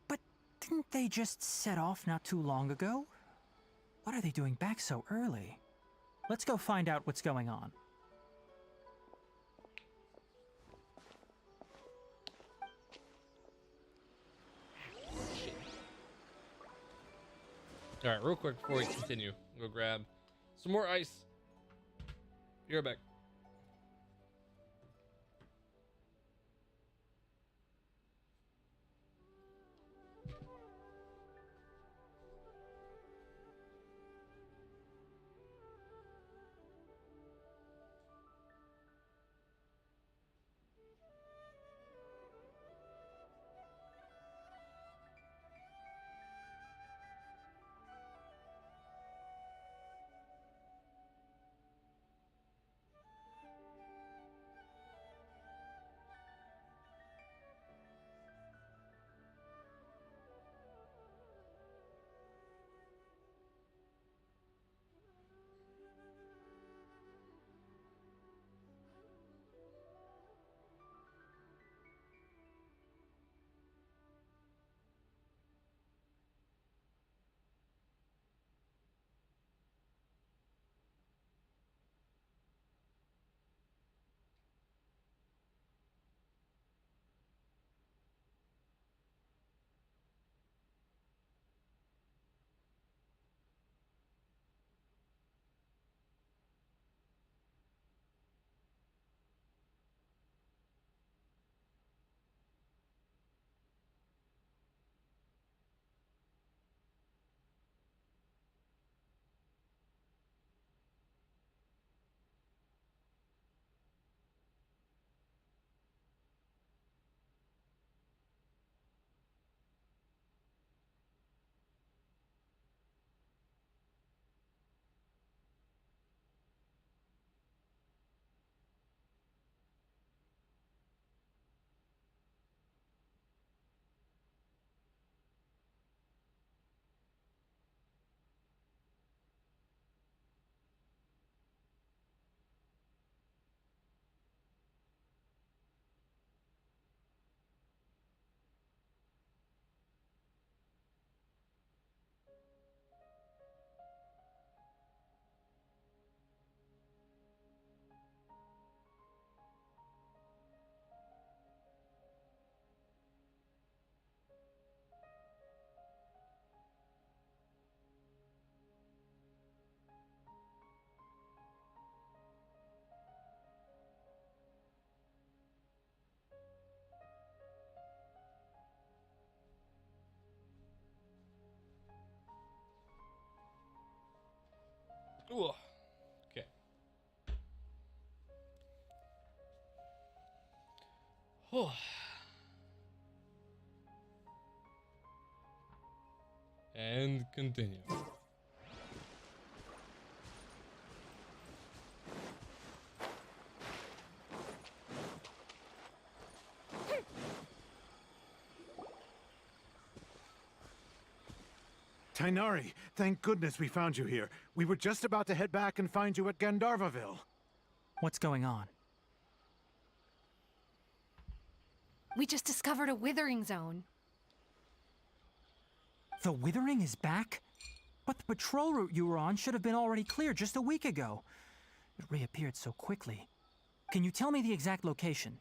But didn't they just set off not too long ago? What are they doing back so early? Let's go find out what's going on. All right, real quick before we continue, we'll go grab some more ice. You're back. Ooh. Okay. Oh. And continue. Tainari, thank goodness we found you here. We were just about to head back and find you at Gandharvaville. What's going on? We just discovered a withering zone. The Withering is back? But the patrol route you were on should have been already clear just a week ago. It reappeared so quickly. Can you tell me the exact location?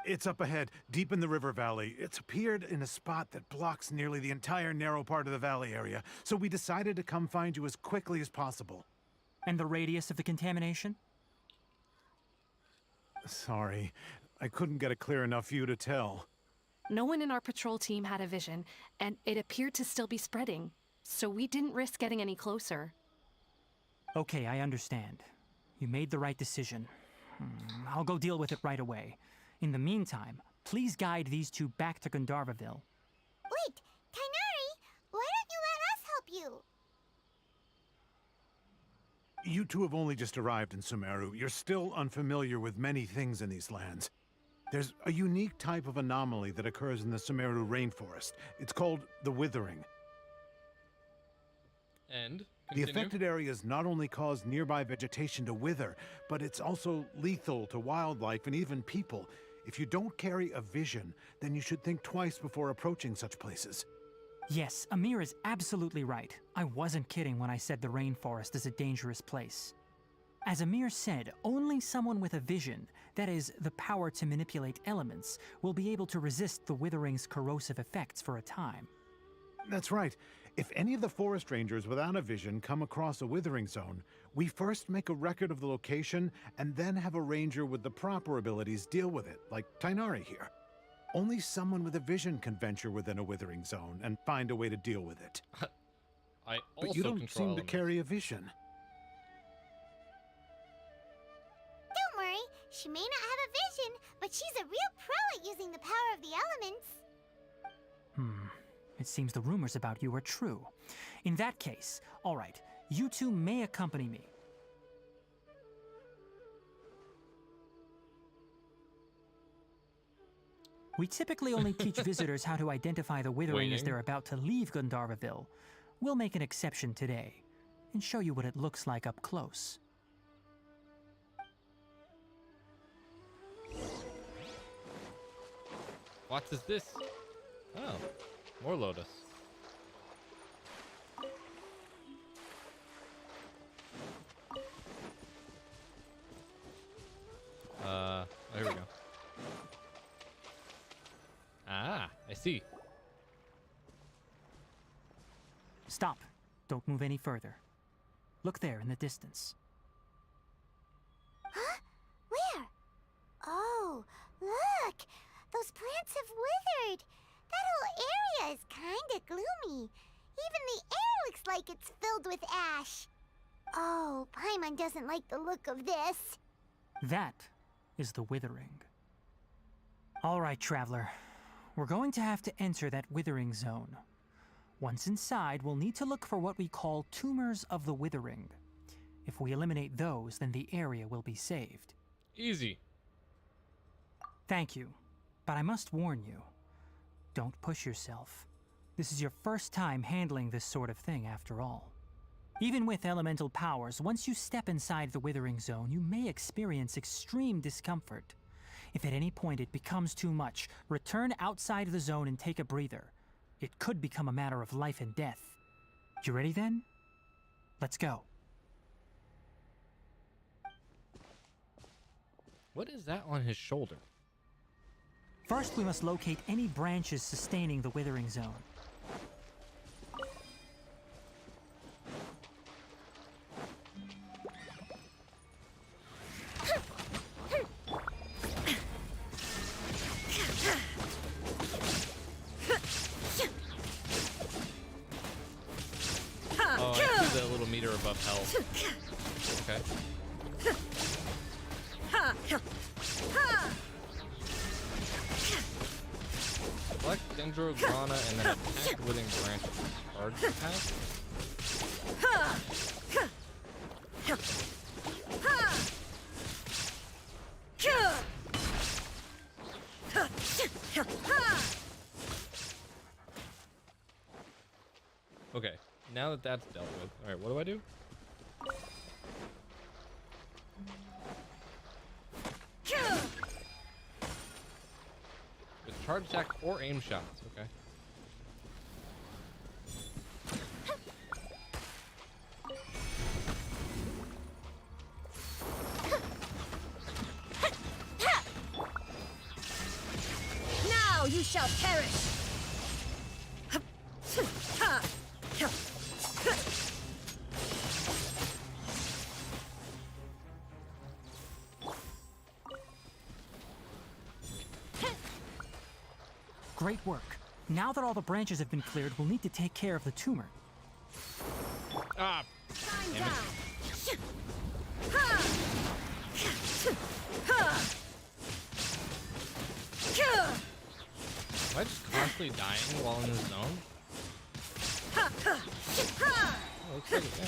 It's up ahead, deep in the river valley. It's appeared in a spot that blocks nearly the entire narrow part of the valley area, so we decided to come find you as quickly as possible. And the radius of the contamination? Sorry, I couldn't get a clear enough view to tell. No one in our patrol team had a vision, and it appeared to still be spreading. So we didn't risk getting any closer. Okay, I understand. You made the right decision. I'll go deal with it right away. In the meantime, please guide these two back to Gandharvaville. Wait, Tainari, why don't you let us help you? You two have only just arrived in Sumeru. You're still unfamiliar with many things in these lands. There's a unique type of anomaly that occurs in the Sumeru rainforest. It's called the Withering. And The continue. affected areas not only cause nearby vegetation to wither, but it's also lethal to wildlife and even people. If you don't carry a vision, then you should think twice before approaching such places. Yes, Amir is absolutely right. I wasn't kidding when I said the rainforest is a dangerous place. As Amir said, only someone with a vision, that is, the power to manipulate elements, will be able to resist the Withering's corrosive effects for a time. That's right. If any of the forest rangers without a vision come across a withering zone, we first make a record of the location and then have a ranger with the proper abilities deal with it, like Tainari here. Only someone with a vision can venture within a withering zone and find a way to deal with it. I also But you don't control seem to elements. carry a vision. Don't worry, she may not have a vision, but she's a real pro at using the power of the elements. It seems the rumors about you are true. In that case, all right, you two may accompany me. We typically only teach visitors how to identify the Withering as Waiting. they're about to leave Gandharvaville. We'll make an exception today and show you what it looks like up close. What is this? Oh, more Lotus. Oh, here we go. Ah, I see. Stop. Don't move any further. Look there in the distance. Huh? Where? Oh, look! Those plants have withered. That whole area is kinda gloomy. Even the air looks like it's filled with ash. Oh, Paimon doesn't like the look of this. That is the Withering. All right, traveler. We're going to have to enter that Withering zone. Once inside, we'll need to look for what we call tumors of the Withering. If we eliminate those, then the area will be saved. Easy. Thank you, but I must warn you. Don't push yourself. This is your first time handling this sort of thing, after all. Even with elemental powers, once you step inside the Withering zone, you may experience extreme discomfort. If at any point it becomes too much, return outside the zone and take a breather. It could become a matter of life and death. You ready then? Let's go. What is that on his shoulder? First, we must locate any branches sustaining the Withering zone. Oh, I see the little meter above enough health. Okay. Select Dendrograna and then attack Withering Branch with charge attack. Okay, now that that's dealt with, all right, what do I do? With charge attack or aim shots, okay. Now you shall perish! Great work. Now that all the branches have been cleared, we'll need to take care of the tumor. Ah! Damn it. Am I just constantly dying while in this zone? Oh, looks like it, yeah.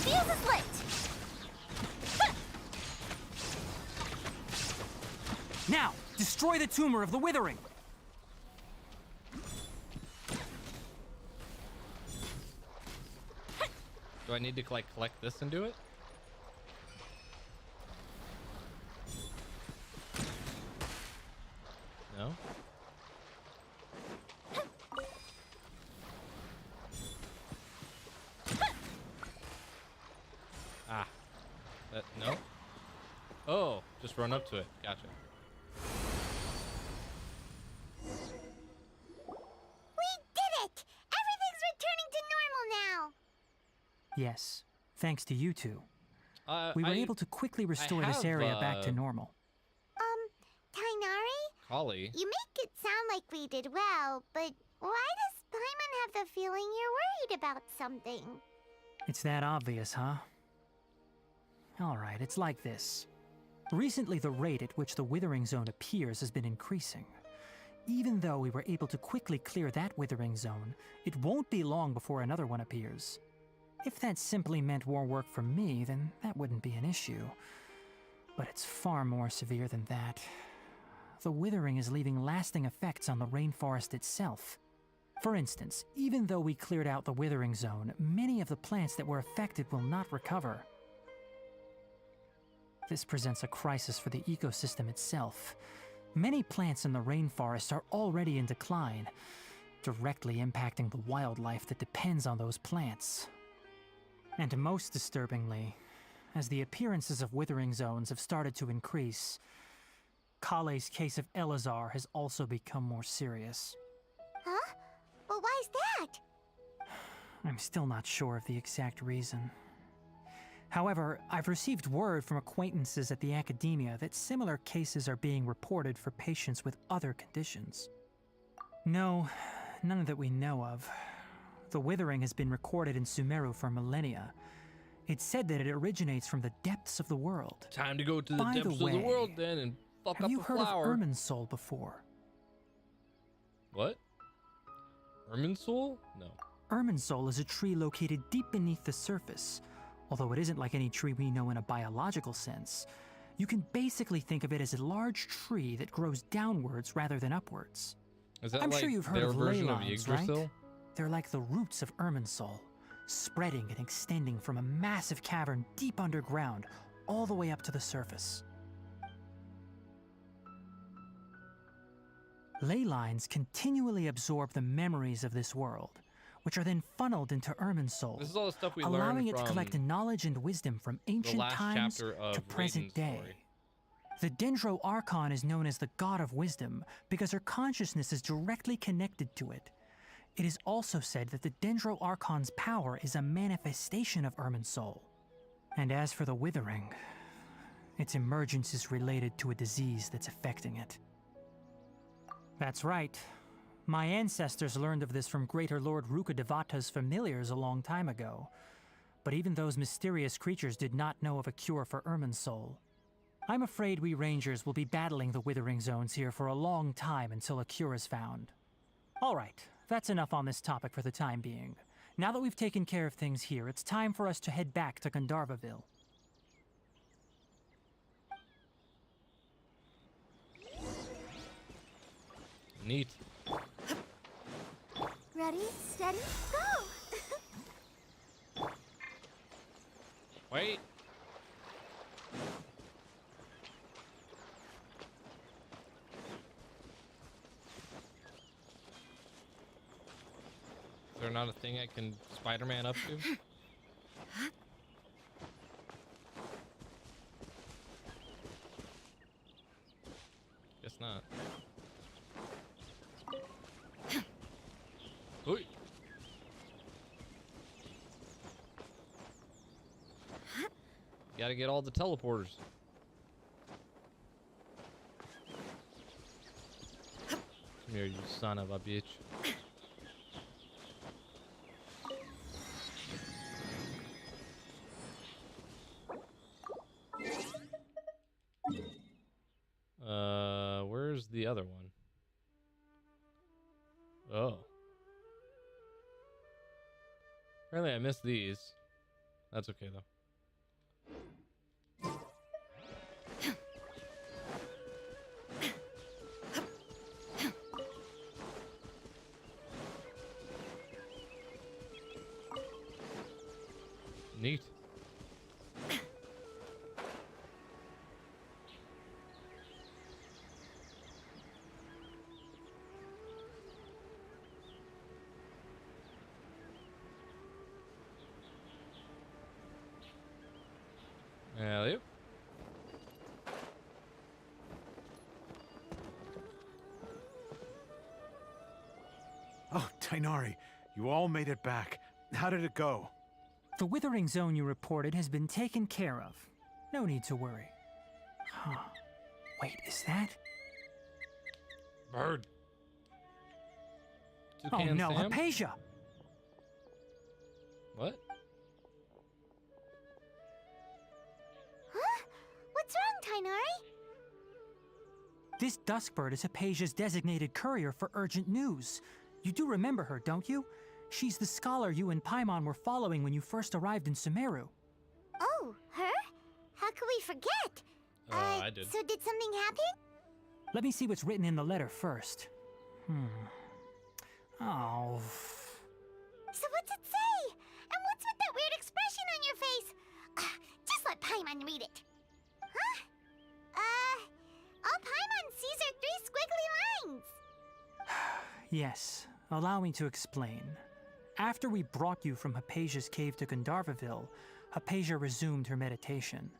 Fuse is lit! Now, destroy the tumor of the Withering! Do I need to like collect this and do it? No? Ah. No? Oh, just run up to it. Gotcha. We did it! Everything's returning to normal now! Yes, thanks to you two. We were I- able to quickly restore this have, area back to normal. Tainari? Holly. You make it sound like we did well, but why does Paimon have the feeling you're worried about something? It's that obvious, huh? Alright, it's like this. Recently, the rate at which the Withering Zone appears has been increasing. Even though we were able to quickly clear that Withering Zone, it won't be long before another one appears. If that simply meant more work for me, then that wouldn't be an issue. But it's far more severe than that. The Withering is leaving lasting effects on the rainforest itself. For instance, even though we cleared out the Withering Zone, many of the plants that were affected will not recover. This presents a crisis for the ecosystem itself. Many plants in the rainforest are already in decline, directly impacting the wildlife that depends on those plants. And most disturbingly, as the appearances of Withering Zones have started to increase, Kale's case of Elazar has also become more serious. Huh? But why's that? I'm still not sure of the exact reason. However, I've received word from acquaintances at the academia that similar cases are being reported for patients with other conditions. No, none that we know of. The Withering has been recorded in Sumeru for millennia. It's said that it originates from the depths of the world. Time to go to the By the depths of the way, world then and fuck Have up you a heard flower. of Irminsul before? What? Irminsul? No. Irminsul is a tree located deep beneath the surface. Although it isn't like any tree we know in a biological sense, you can basically think of it as a large tree that grows downwards rather than upwards. Is that I'm like sure you've heard their of version ley of lines, right? Yggdrasil? They're like the roots of Irminsul, spreading and extending from a massive cavern deep underground all the way up to the surface. Ley lines continually absorb the memories of this world, which are then funneled into Irminsul, This is all the stuff we allowing learned it to from collect knowledge and wisdom from the ancient last times chapter of to present Raiden's day. story. The Dendro Archon is known as the God of Wisdom because her consciousness is directly connected to it. It is also said that the Dendro Archon's power is a manifestation of Irminsul. And as for the Withering, its emergence is related to a disease that's affecting it. That's right. My ancestors learned of this from Greater Lord Rukadevata's familiars a long time ago. But even those mysterious creatures did not know of a cure for Irminsul. I'm afraid we Rangers will be battling the Withering Zones here for a long time until a cure is found. Alright, that's enough on this topic for the time being. Now that we've taken care of things here, it's time for us to head back to Gandharvaville. Neat. Ready, steady, go! Wait. Is there not a thing I can Spider-Man up to? Guess not. Ooh. Gotta get all the teleporters. Come here, you son of a bitch. Where's the other one? Oh. Apparently I missed these. That's okay though. Neat. Hello. Oh, Tainari, you all made it back. How did it go? The Withering Zone you reported has been taken care of. No need to worry. Huh. Wait, is that? Bird. Oh Toucan no, Sam? Hypatia! What? Huh? What's wrong, Tainari? This Duskbird is Hypatia's designated courier for urgent news. You do remember her, don't you? She's the scholar you and Paimon were following when you first arrived in Sumeru. Oh, her? How could we forget? I did. So did something happen? Let me see what's written in the letter first. Oh. So what's it say? And what's with that weird expression on your face? Just let Paimon read it. Huh? All Paimon sees are 3 squiggly lines. Yes, allow me to explain. After we brought you from Hypatia's cave to Gandharvaville, Hypatia resumed her meditation.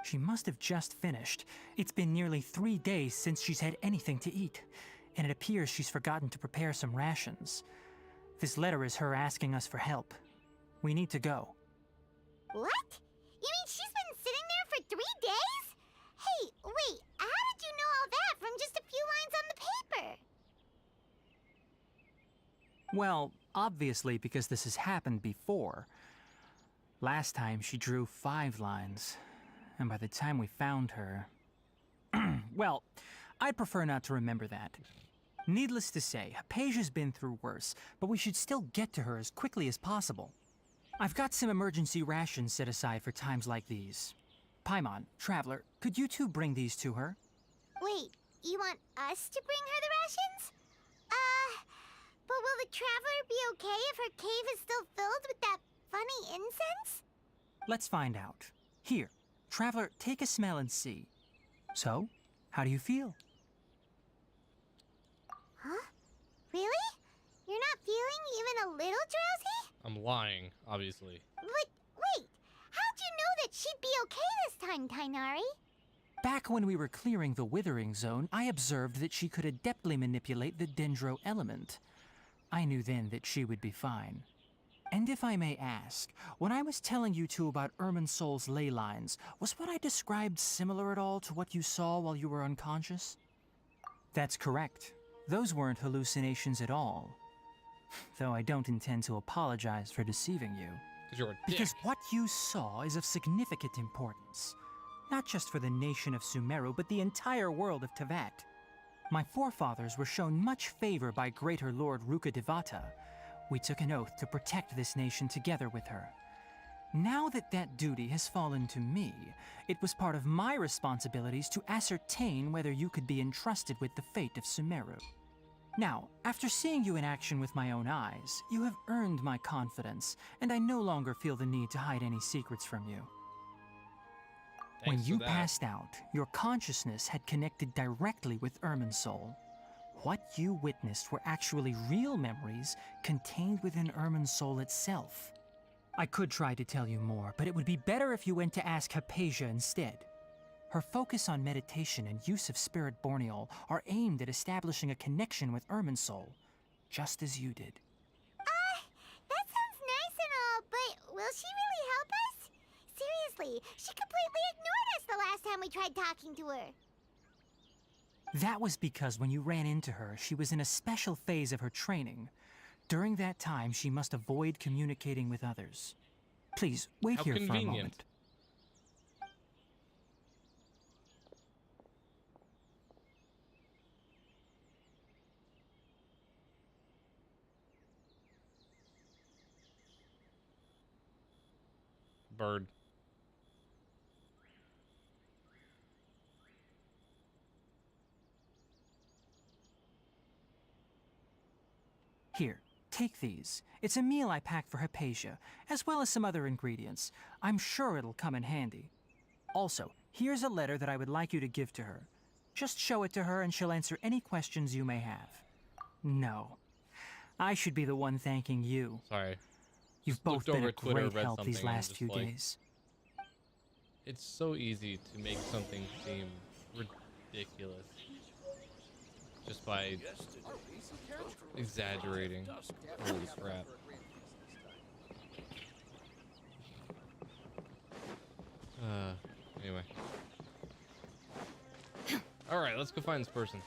She must have just finished. It's been nearly 3 days since she's had anything to eat, and it appears she's forgotten to prepare some rations. This letter is her asking us for help. We need to go. What? You mean she's been sitting there for 3 days? Hey, wait, how did you know all that from just a few lines on the paper? Well, obviously because this has happened before. Last time she drew 5 lines, and by the time we found her... Well, I'd prefer not to remember that. Needless to say, Hypatia's been through worse, but we should still get to her as quickly as possible. I've got some emergency rations set aside for times like these. Paimon, Traveler, could you two bring these to her? Wait, you want us to bring her the rations? But will the Traveler be okay if her cave is still filled with that funny incense? Let's find out. Here, Traveler, take a smell and see. So, how do you feel? Huh? Really? You're not feeling even a little drowsy? I'm lying, obviously. But wait, how'd you know that she'd be okay this time, Tainari? Back when we were clearing the Withering Zone, I observed that she could adeptly manipulate the Dendro element. I knew then that she would be fine. And if I may ask, when I was telling you two about Irminsul's ley lines, was what I described similar at all to what you saw while you were unconscious? That's correct. Those weren't hallucinations at all. Though I don't intend to apologize for deceiving you. Because you're a dick. Because what you saw is of significant importance. Not just for the nation of Sumeru, but the entire world of Tevat. My forefathers were shown much favor by Greater Lord Rukkhadevata. We took an oath to protect this nation together with her. Now that that duty has fallen to me, it was part of my responsibilities to ascertain whether you could be entrusted with the fate of Sumeru. Now, after seeing you in action with my own eyes, you have earned my confidence, and I no longer feel the need to hide any secrets from you. When Thanks you for that. passed out, your consciousness had connected directly with Irminsul. What you witnessed were actually real memories contained within Irminsul itself. I could try to tell you more, but it would be better if you went to ask Hypatia instead. Her focus on meditation and use of Spirit Borneol are aimed at establishing a connection with Irminsul, just as you did. That sounds nice and all, but will she really help us? Seriously, she completely ignored us the last time we tried talking to her. That was because when you ran into her, she was in a special phase of her training. During that time, she must avoid communicating with others. Please, wait How here for a convenient. moment. Bird. Here, take these. It's a meal I packed for Hypatia, as well as some other ingredients. I'm sure it'll come in handy. Also, here's a letter that I would like you to give to her. Just show it to her and she'll answer any questions you may have. No. I should be the one thanking you. Sorry. You've Just both looked been over a at Twitter, great read help these something, and last just few like- days. It's so easy to make something seem ridiculous just by exaggerating. Holy crap. Anyway. Alright, let's go find this person.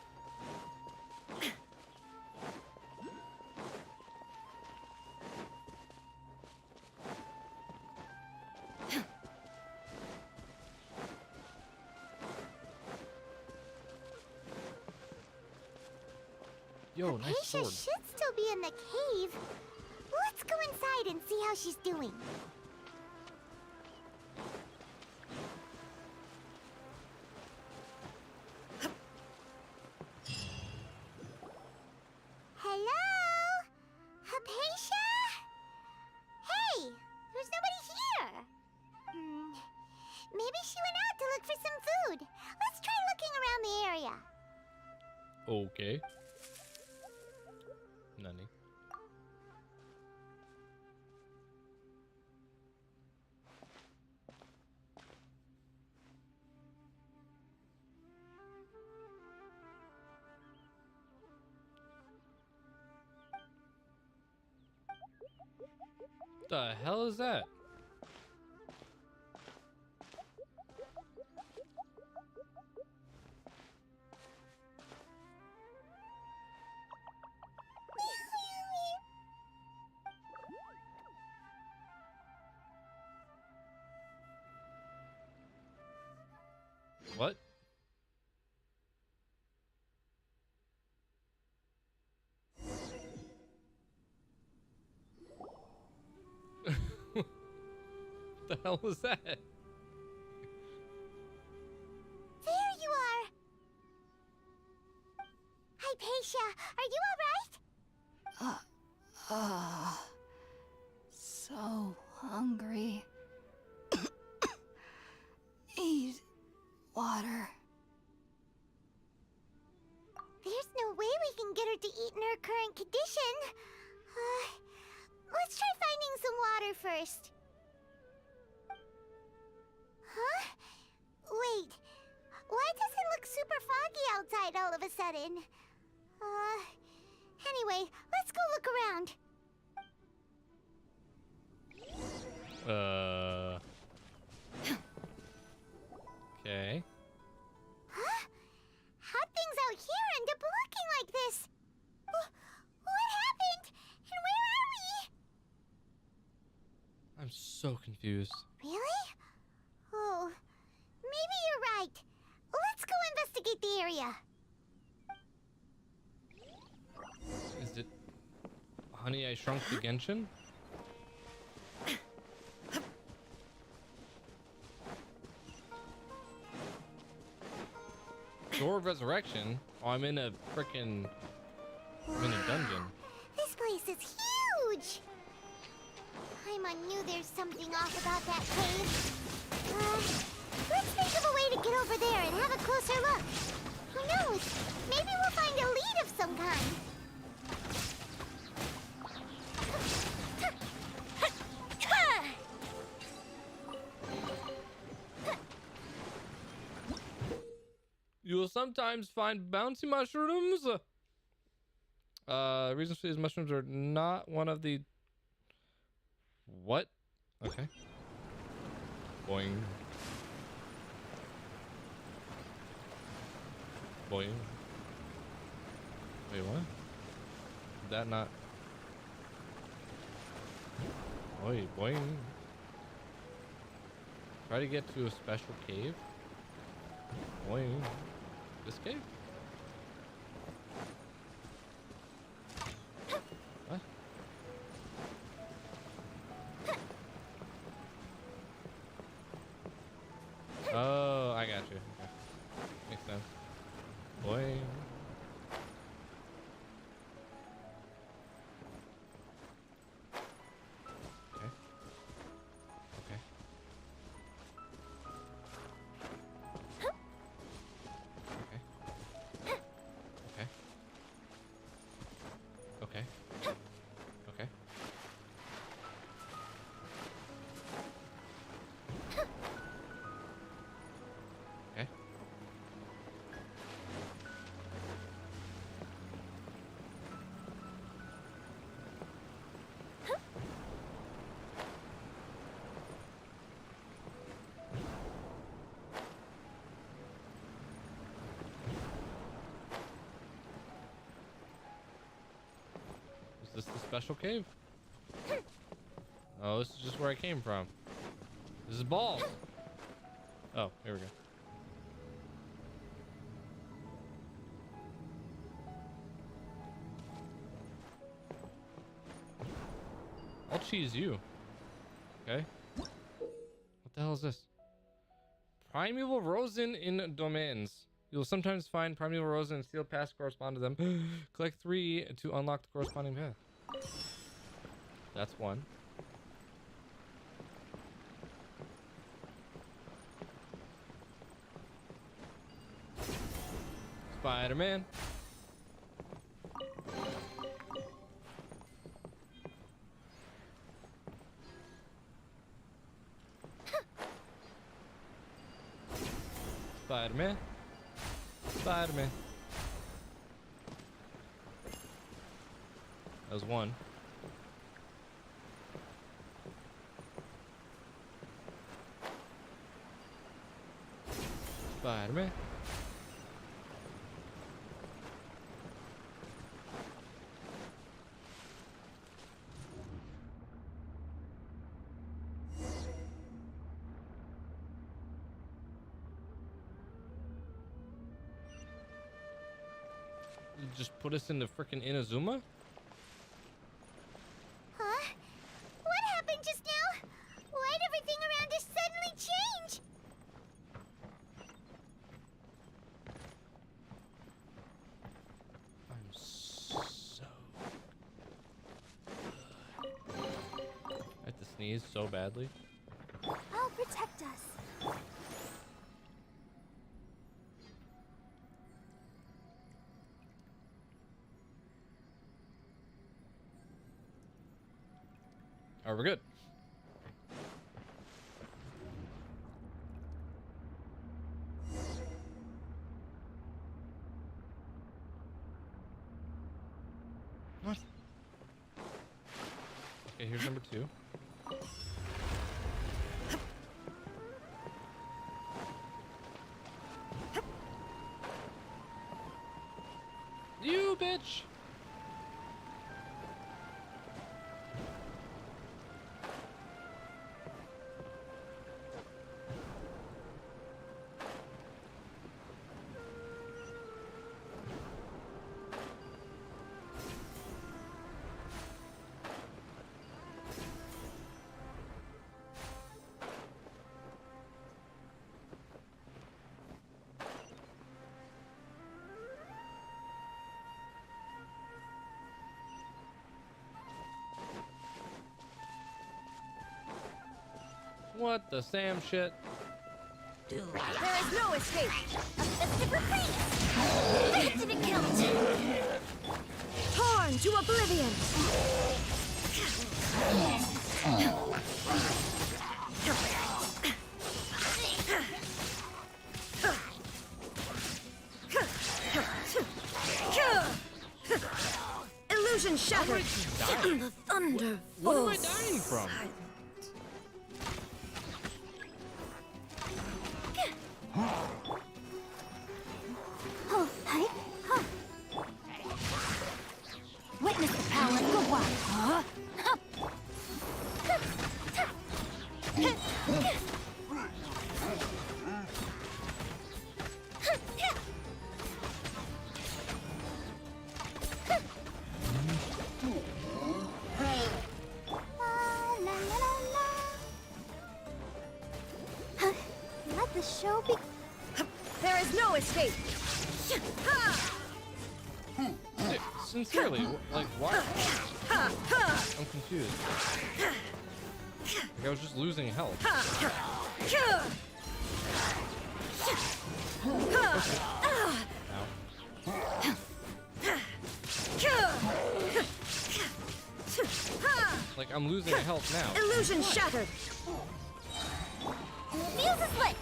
Yo, nice Hypatia sword. should still be in the cave. Let's go inside and see how she's doing. Hello? Hypatia? Hey, there's nobody here. Maybe she went out to look for some food. Let's try looking around the area. Okay. Nani. The hell is that? What? The hell was that? There you are! Hypatia, are you alright? So hungry. Need water. There's no way we can get her to eat in her current condition. Let's try finding some water first. Huh? Wait. Why does it look super foggy outside all of a sudden? Anyway, let's go look around. Okay. Huh? How'd things out here end up looking like this? so confused. Really? Oh, maybe you're right. Let's go investigate the area. Is it Honey, I Shrunk the Genshin? Door of Resurrection? Oh, I'm in a freaking... I'm in a dungeon. This place is huge! Paimon knew there's something off about that cave. Let's think of a way to get over there and have a closer look. Who knows? Maybe we'll find a lead of some kind. You will sometimes find bouncy mushrooms. Reasons for these mushrooms are not one of the... What? Okay. Boing. Boing. Wait, what? Did that not... Boy, boing. Try to get to a special cave. Boing. This cave? What? Oh, I got you. Okay. Makes sense. Boing. Okay. Okay. Okay. Okay. Okay. Is this the special cave? Oh, this is just where I came from. This is balls. Oh, here we go. I'll cheese you. Okay. What the hell is this? Primeval Rosin in domains. You'll sometimes find Primeval Rosin and sealed paths correspond to them. Collect 3 to unlock the corresponding path. That's one. Spider-Man. Spider-Man. Spider-Man. That was one. Spider-Man. You just put us in the frickin' Inazuma? Huh? What happened just now? Why'd everything around us suddenly change? I'm so good. I have to sneeze so badly. I'll protect us. All right, we're good. What? Okay, here's number 2. You bitch! What the Sam shit? There is no escape. Instant kill. Torn to oblivion. Illusion shattered. The thunder. What am I dying from? Oh, hi. Huh. Witness the power of the one. Huh? Let the show be. There is no escape. Dude, sincerely, like, why? I'm confused. Like, I was just losing health. Like, I'm losing health now. Illusion shattered. Fuse is lit.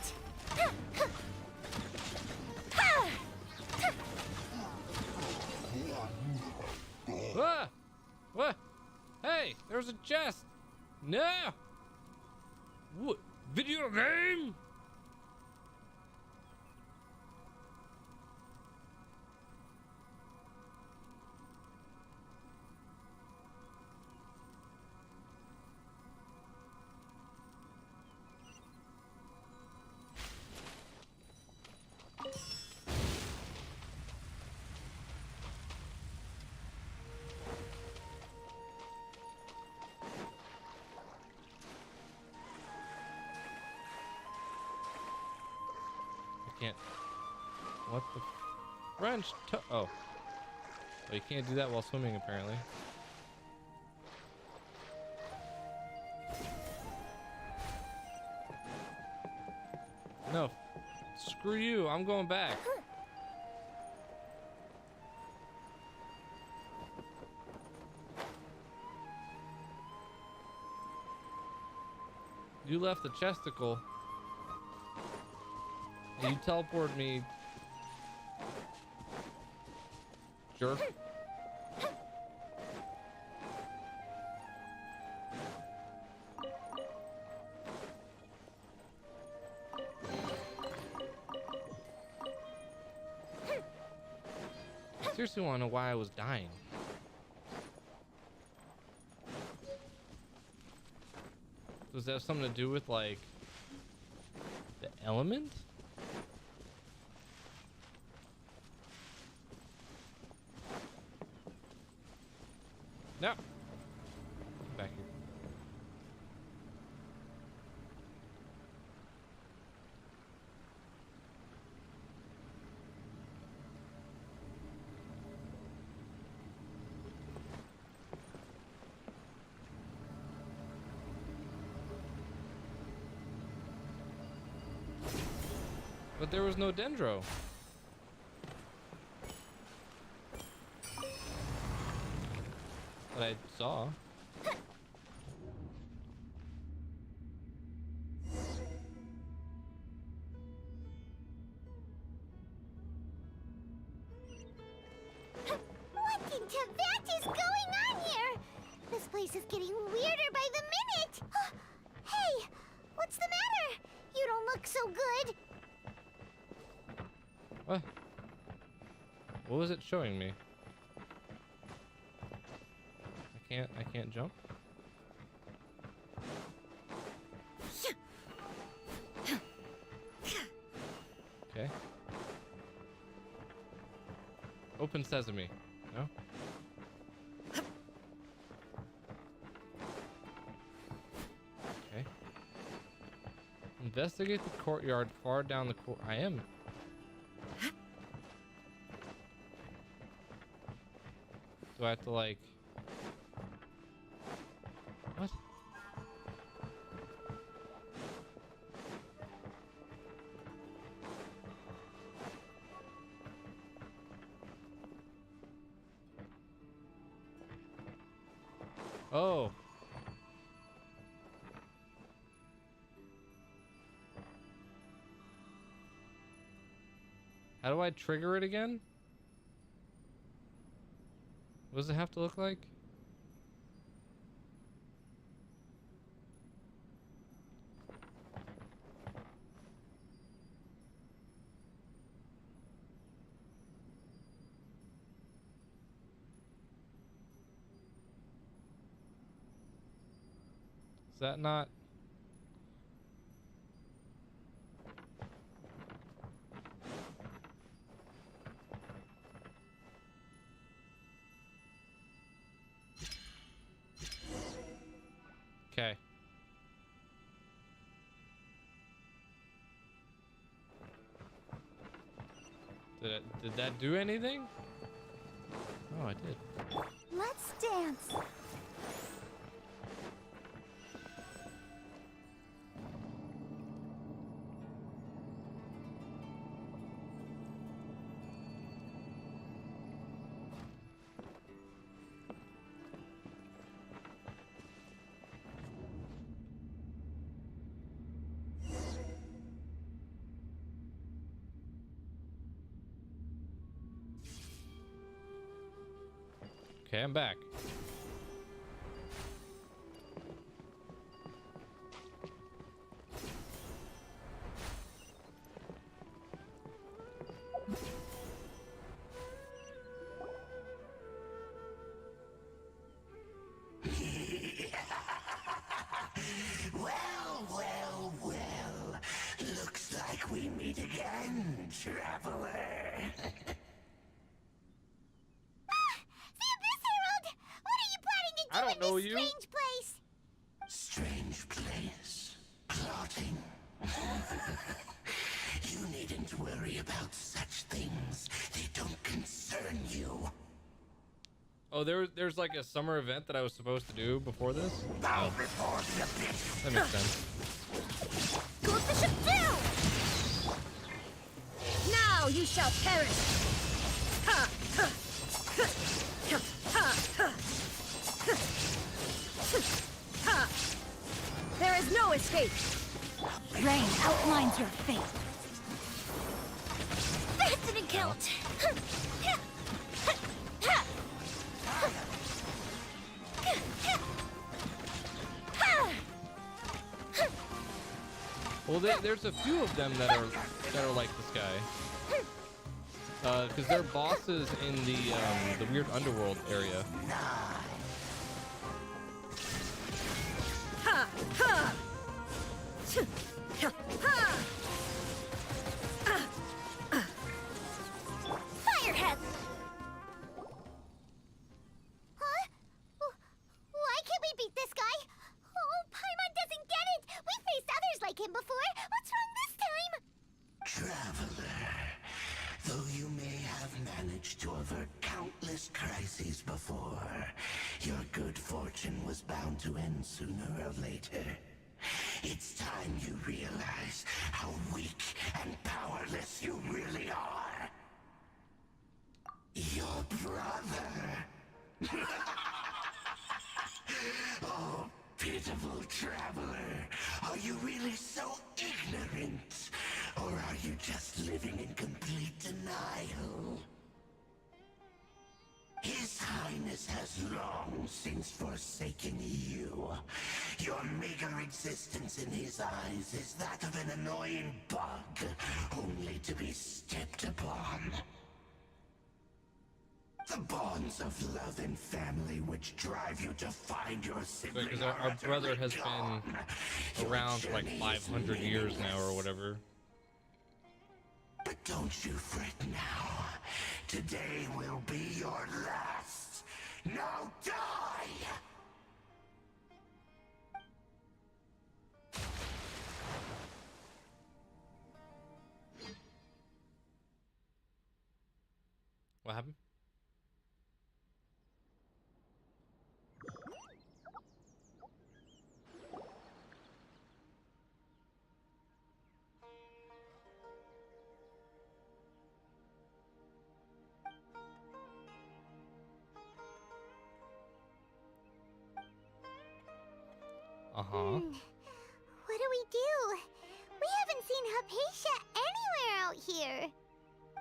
Ah! What? Hey, there's a chest. No. What? Video game? Can't. What the French? Oh. Well, you can't do that while swimming, apparently. No. Screw you. I'm going back. You left the chesticle. And you teleport me. Jerk. I seriously want to know why I was dying. Does that have something to do with, like, the element? No. Back here. But there was no dendro. That I saw. What in Tibet is going on here? This place is getting weirder by the minute. Hey, what's the matter? You don't look so good. What? What was it showing me? I can't jump. Okay. Open sesame. No? Okay. Investigate the courtyard far down the court. I am. Do I have to, like... What? Oh. How do I trigger it again? What does it have to look like? Is that not? Okay. Did that do anything? Oh, I did. Let's dance. Okay, I'm back. Well. Looks like we meet again, traveler. The Abyss Herald! What are you planning to do I don't know in this you. strange place? Strange place. Plotting. You needn't worry about such things. They don't concern you. Oh, there's like a summer event that I was supposed to do before this? Bow before the abyss. That makes sense. Go Bishop down! Now you shall perish! Ha! Ha! Ha! Ha! Ha! Ha! There is no escape! Rain outlines your fate. That didn't count! Well, there's a few of them that are like this guy. Because they're bosses in the weird underworld area. Ha! Ha! Ha! Firehead! Huh? Why can't we beat this guy? Oh, Paimon doesn't get it! We faced others like him before! What's wrong this time? Traveler, though you may have managed to avert countless crises before, your good fortune was bound to end sooner or later. It's time you realize how weak and powerless you really are. Your brother. Oh, pitiful traveler. Are you really so ignorant? Or are you just living in complete denial? His Highness has long since forsaken you. Your meager existence in his eyes is that of an annoying bug, only to be stepped upon. The bonds of love and family which drive you to find your sibling Because are our brother utterly has gone. been Your around for like journey is 500 years now or meaningless. whatever. But don't you fret now. Today will be your last. Now die! What happened? Uh-huh. What do we do? We haven't seen Hypatia anywhere out here.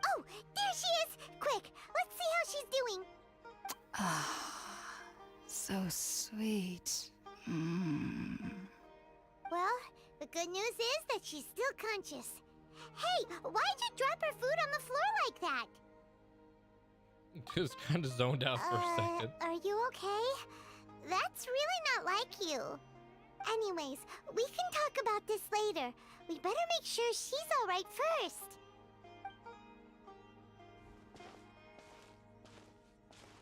Oh, there she is! Quick, let's see how she's doing. Ah, so sweet. Well, the good news is that she's still conscious. Hey, why'd you drop her food on the floor like that? Just kind of zoned out for a second. Are you okay? That's really not like you. Anyways, we can talk about this later. We better make sure she's alright first.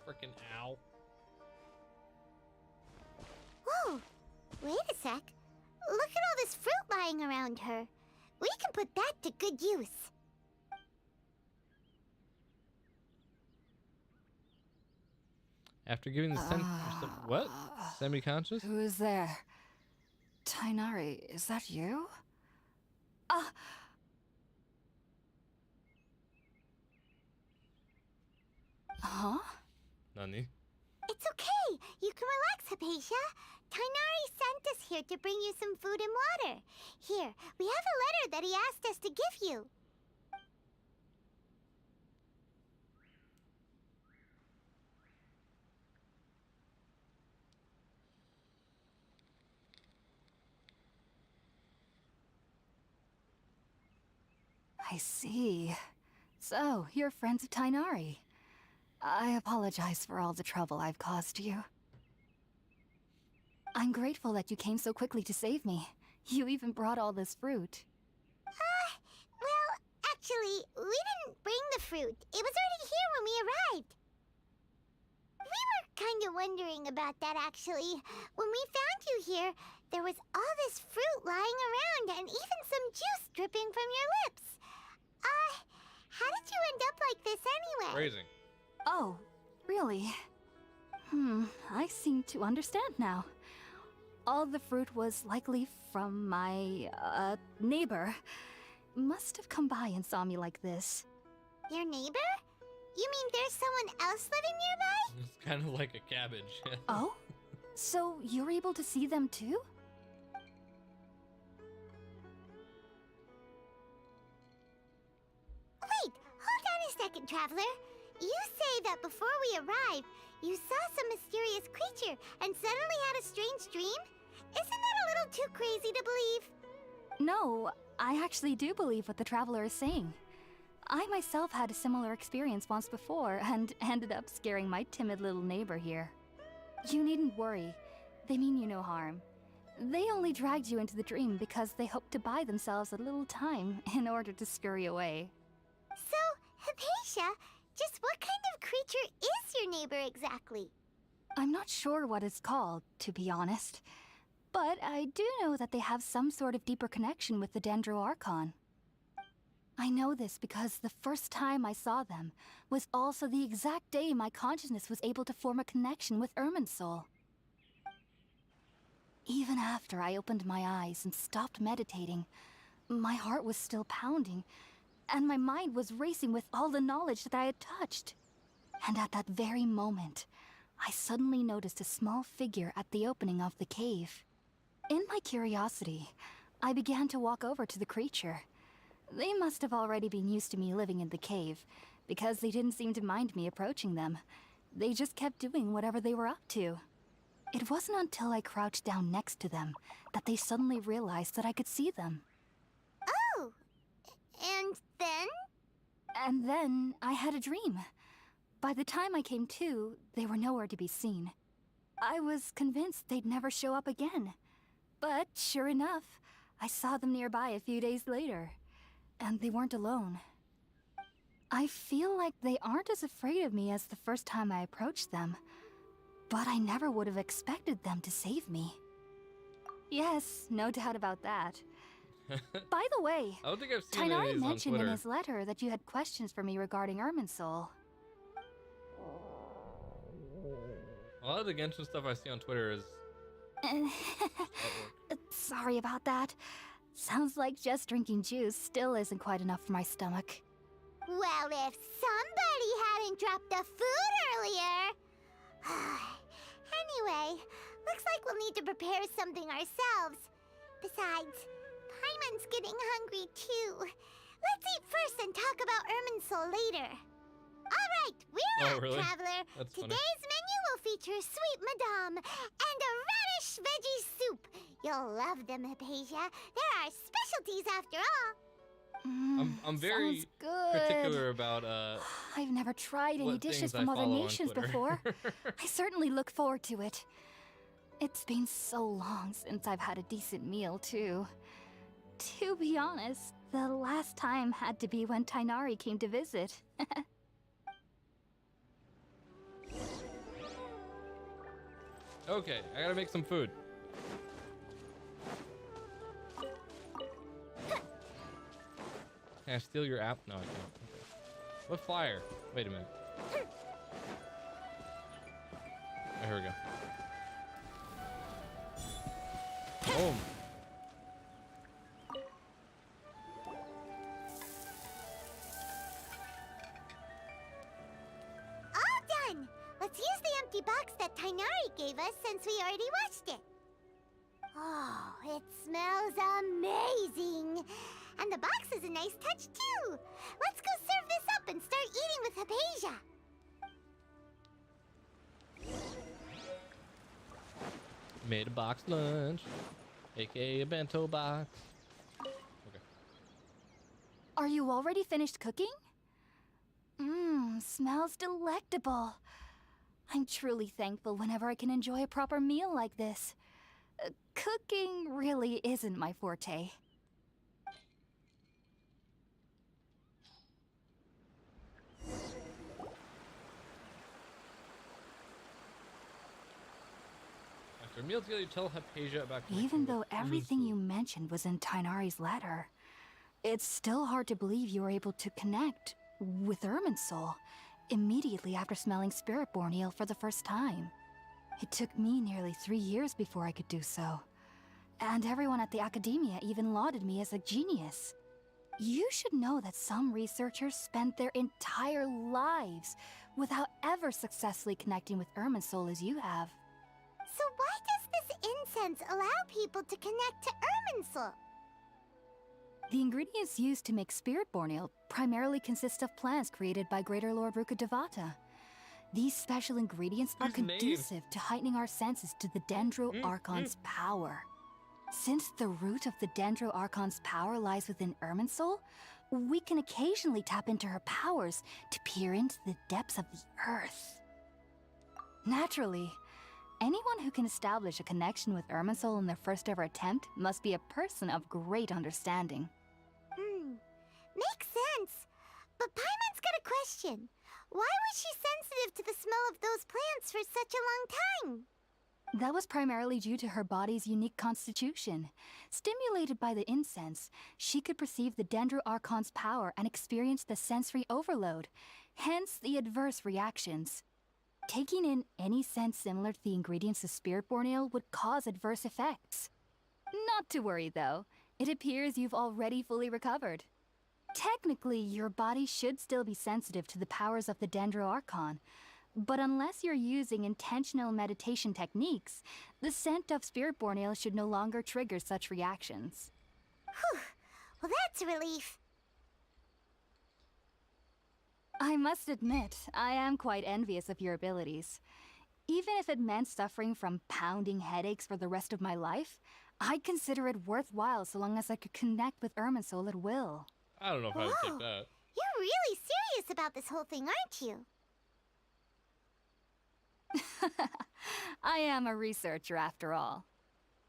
Frickin' ow. Whoa, wait a sec. Look at all this fruit lying around her. We can put that to good use. After giving the what? Semi-conscious? Who is there? Tainari, is that you? Huh? Nani? It's okay. You can relax, Hypatia. Tainari sent us here to bring you some food and water. Here, we have a letter that he asked us to give you. I see. So, you're friends of Tainari. I apologize for all the trouble I've caused you. I'm grateful that you came so quickly to save me. You even brought all this fruit. Well, actually, we didn't bring the fruit. It was already here when we arrived. We were kind of wondering about that, actually. When we found you here, there was all this fruit lying around and even some juice dripping from your lips. How did you end up like this anyway? Phrasing. Oh, really? I seem to understand now. All the fruit was likely from my, neighbor. Must have come by and saw me like this. Your neighbor? You mean there's someone else living nearby? It's kind of like a cabbage. Oh? So you're able to see them too? Wait, hold on a second, Traveler. You say that before we arrived, you saw some mysterious creature and suddenly had a strange dream? Isn't that a little too crazy to believe? No, I actually do believe what the Traveler is saying. I myself had a similar experience once before and ended up scaring my timid little neighbor here. You needn't worry. They mean you no harm. They only dragged you into the dream because they hoped to buy themselves a little time in order to scurry away. So, Hypatia, just what kind of creature is your neighbor exactly? I'm not sure what it's called, to be honest. But I do know that they have some sort of deeper connection with the Dendro-Archon. I know this because the first time I saw them was also the exact day my consciousness was able to form a connection with Irminsul. Even after I opened my eyes and stopped meditating, my heart was still pounding, and my mind was racing with all the knowledge that I had touched. And at that very moment, I suddenly noticed a small figure at the opening of the cave. In my curiosity, I began to walk over to the creature. They must have already been used to me living in the cave, because they didn't seem to mind me approaching them. They just kept doing whatever they were up to. It wasn't until I crouched down next to them that they suddenly realized that I could see them. Oh! And then? And then I had a dream. By the time I came to, they were nowhere to be seen. I was convinced they'd never show up again. But sure enough, I saw them nearby a few days later. And they weren't alone. I feel like they aren't as afraid of me as the first time I approached them. But I never would have expected them to save me. Yes, no doubt about that. By the way, I don't think I've seen any of Tainari these on mentioned in Twitter. his letter that you had questions for me regarding Irminsul. A lot of the Genshin stuff I see on Twitter is Sorry about that. Sounds like just drinking juice still isn't quite enough for my stomach. Well, if somebody hadn't dropped the food earlier... Anyway, Looks like we'll need to prepare something ourselves. Besides, Paimon's getting hungry too. Let's eat first and talk about Irminsul later. Alright, we're up, really? traveler. That's funny. Today's menu will feature sweet madame and a radish veggie soup. You'll love them, Hypatia. They're our specialties after all. I'm very Sounds good. particular about I've never tried any what dishes things I from other follow on nations Twitter. before. I certainly look forward to it. It's been so long since I've had a decent meal, too. To be honest, the last time had to be when Tainari came to visit. Okay, I gotta make some food. Can I steal your app? No, I can't. Okay. What flyer? Wait a minute. Oh, here we go. Boom. All done! Let's use the empty box that Tainari gave us since we already watched it. Oh, it smells amazing! And the box is a nice touch too! Let's go serve this up and start eating with Hypatia! Made a box lunch, aka a bento box. Okay. Are you already finished cooking? Smells delectable. I'm truly thankful whenever I can enjoy a proper meal like this. Cooking really isn't my forte. After a meal together, you tell Hypatia about Even connecting though with everything Irminsul. you mentioned was in Tainari's letter, it's still hard to believe you were able to connect with Irminsul immediately after smelling Spiritborn eel for the first time. It took me nearly 3 years before I could do so. And everyone at the academia even lauded me as a genius. You should know that some researchers spend their entire lives without ever successfully connecting with Irminsul as you have. So why does this incense allow people to connect to Irminsul? The ingredients used to make Spiritborn ale primarily consist of plants created by Greater Lord Rukkhadevata. These special ingredients are Whose name? conducive to heightening our senses to the Dendro Archon's power. Since the root of the Dendro Archon's power lies within Irminsul, we can occasionally tap into her powers to peer into the depths of the earth. Naturally, anyone who can establish a connection with Irminsul in their first ever attempt must be a person of great understanding. Makes sense. But Paimon's got a question. Why was she sensitive to the smell of those plants for such a long time? That was primarily due to her body's unique constitution. Stimulated by the incense, she could perceive the Dendro Archon's power and experience the sensory overload, hence the adverse reactions. Taking in any scent similar to the ingredients of Spiritborn ale would cause adverse effects. Not to worry though, it appears you've already fully recovered. Technically, your body should still be sensitive to the powers of the Dendro Archon, but unless you're using intentional meditation techniques, the scent of Spiritborn ale should no longer trigger such reactions. Whew. Well, that's a relief. I must admit, I am quite envious of your abilities. Even if it meant suffering from pounding headaches for the rest of my life, I'd consider it worthwhile so long as I could connect with Irminsul at will. I don't know if I would Whoa. take that. You're really serious about this whole thing, aren't you? I am a researcher after all.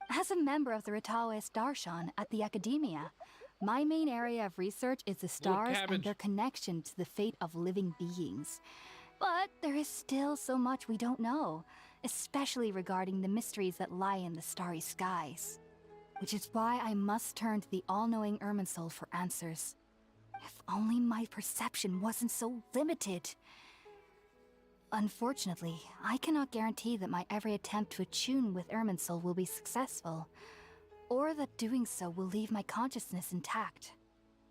As a member of the Ritaoist Darshan at the Academia, my main area of research is the stars and cabbage. their connection to the fate of living beings. But there is still so much we don't know, especially regarding the mysteries that lie in the starry skies. Which is why I must turn to the all-knowing Irminsul for answers. If only my perception wasn't so limited. Unfortunately, I cannot guarantee that my every attempt to attune with Irminsul will be successful, or that doing so will leave my consciousness intact.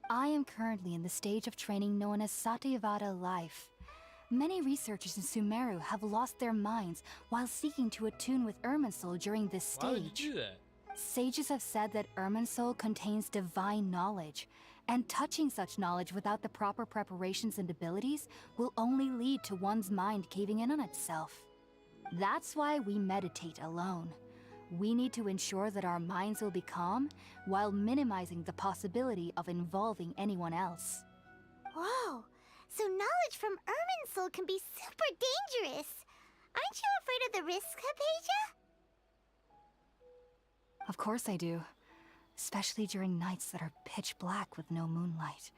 I am currently in the stage of training known as Satyavada life. Many researchers in Sumeru have lost their minds while seeking to attune with Irminsul during this stage. Why would you do that? Sages have said that Irminsul contains divine knowledge, and touching such knowledge without the proper preparations and abilities will only lead to one's mind caving in on itself. That's why we meditate alone. We need to ensure that our minds will be calm while minimizing the possibility of involving anyone else. Whoa! So knowledge from Irminsul can be super dangerous. Aren't you afraid of the risks, Hypatia? Of course I do. Especially during nights that are pitch black with no moonlight,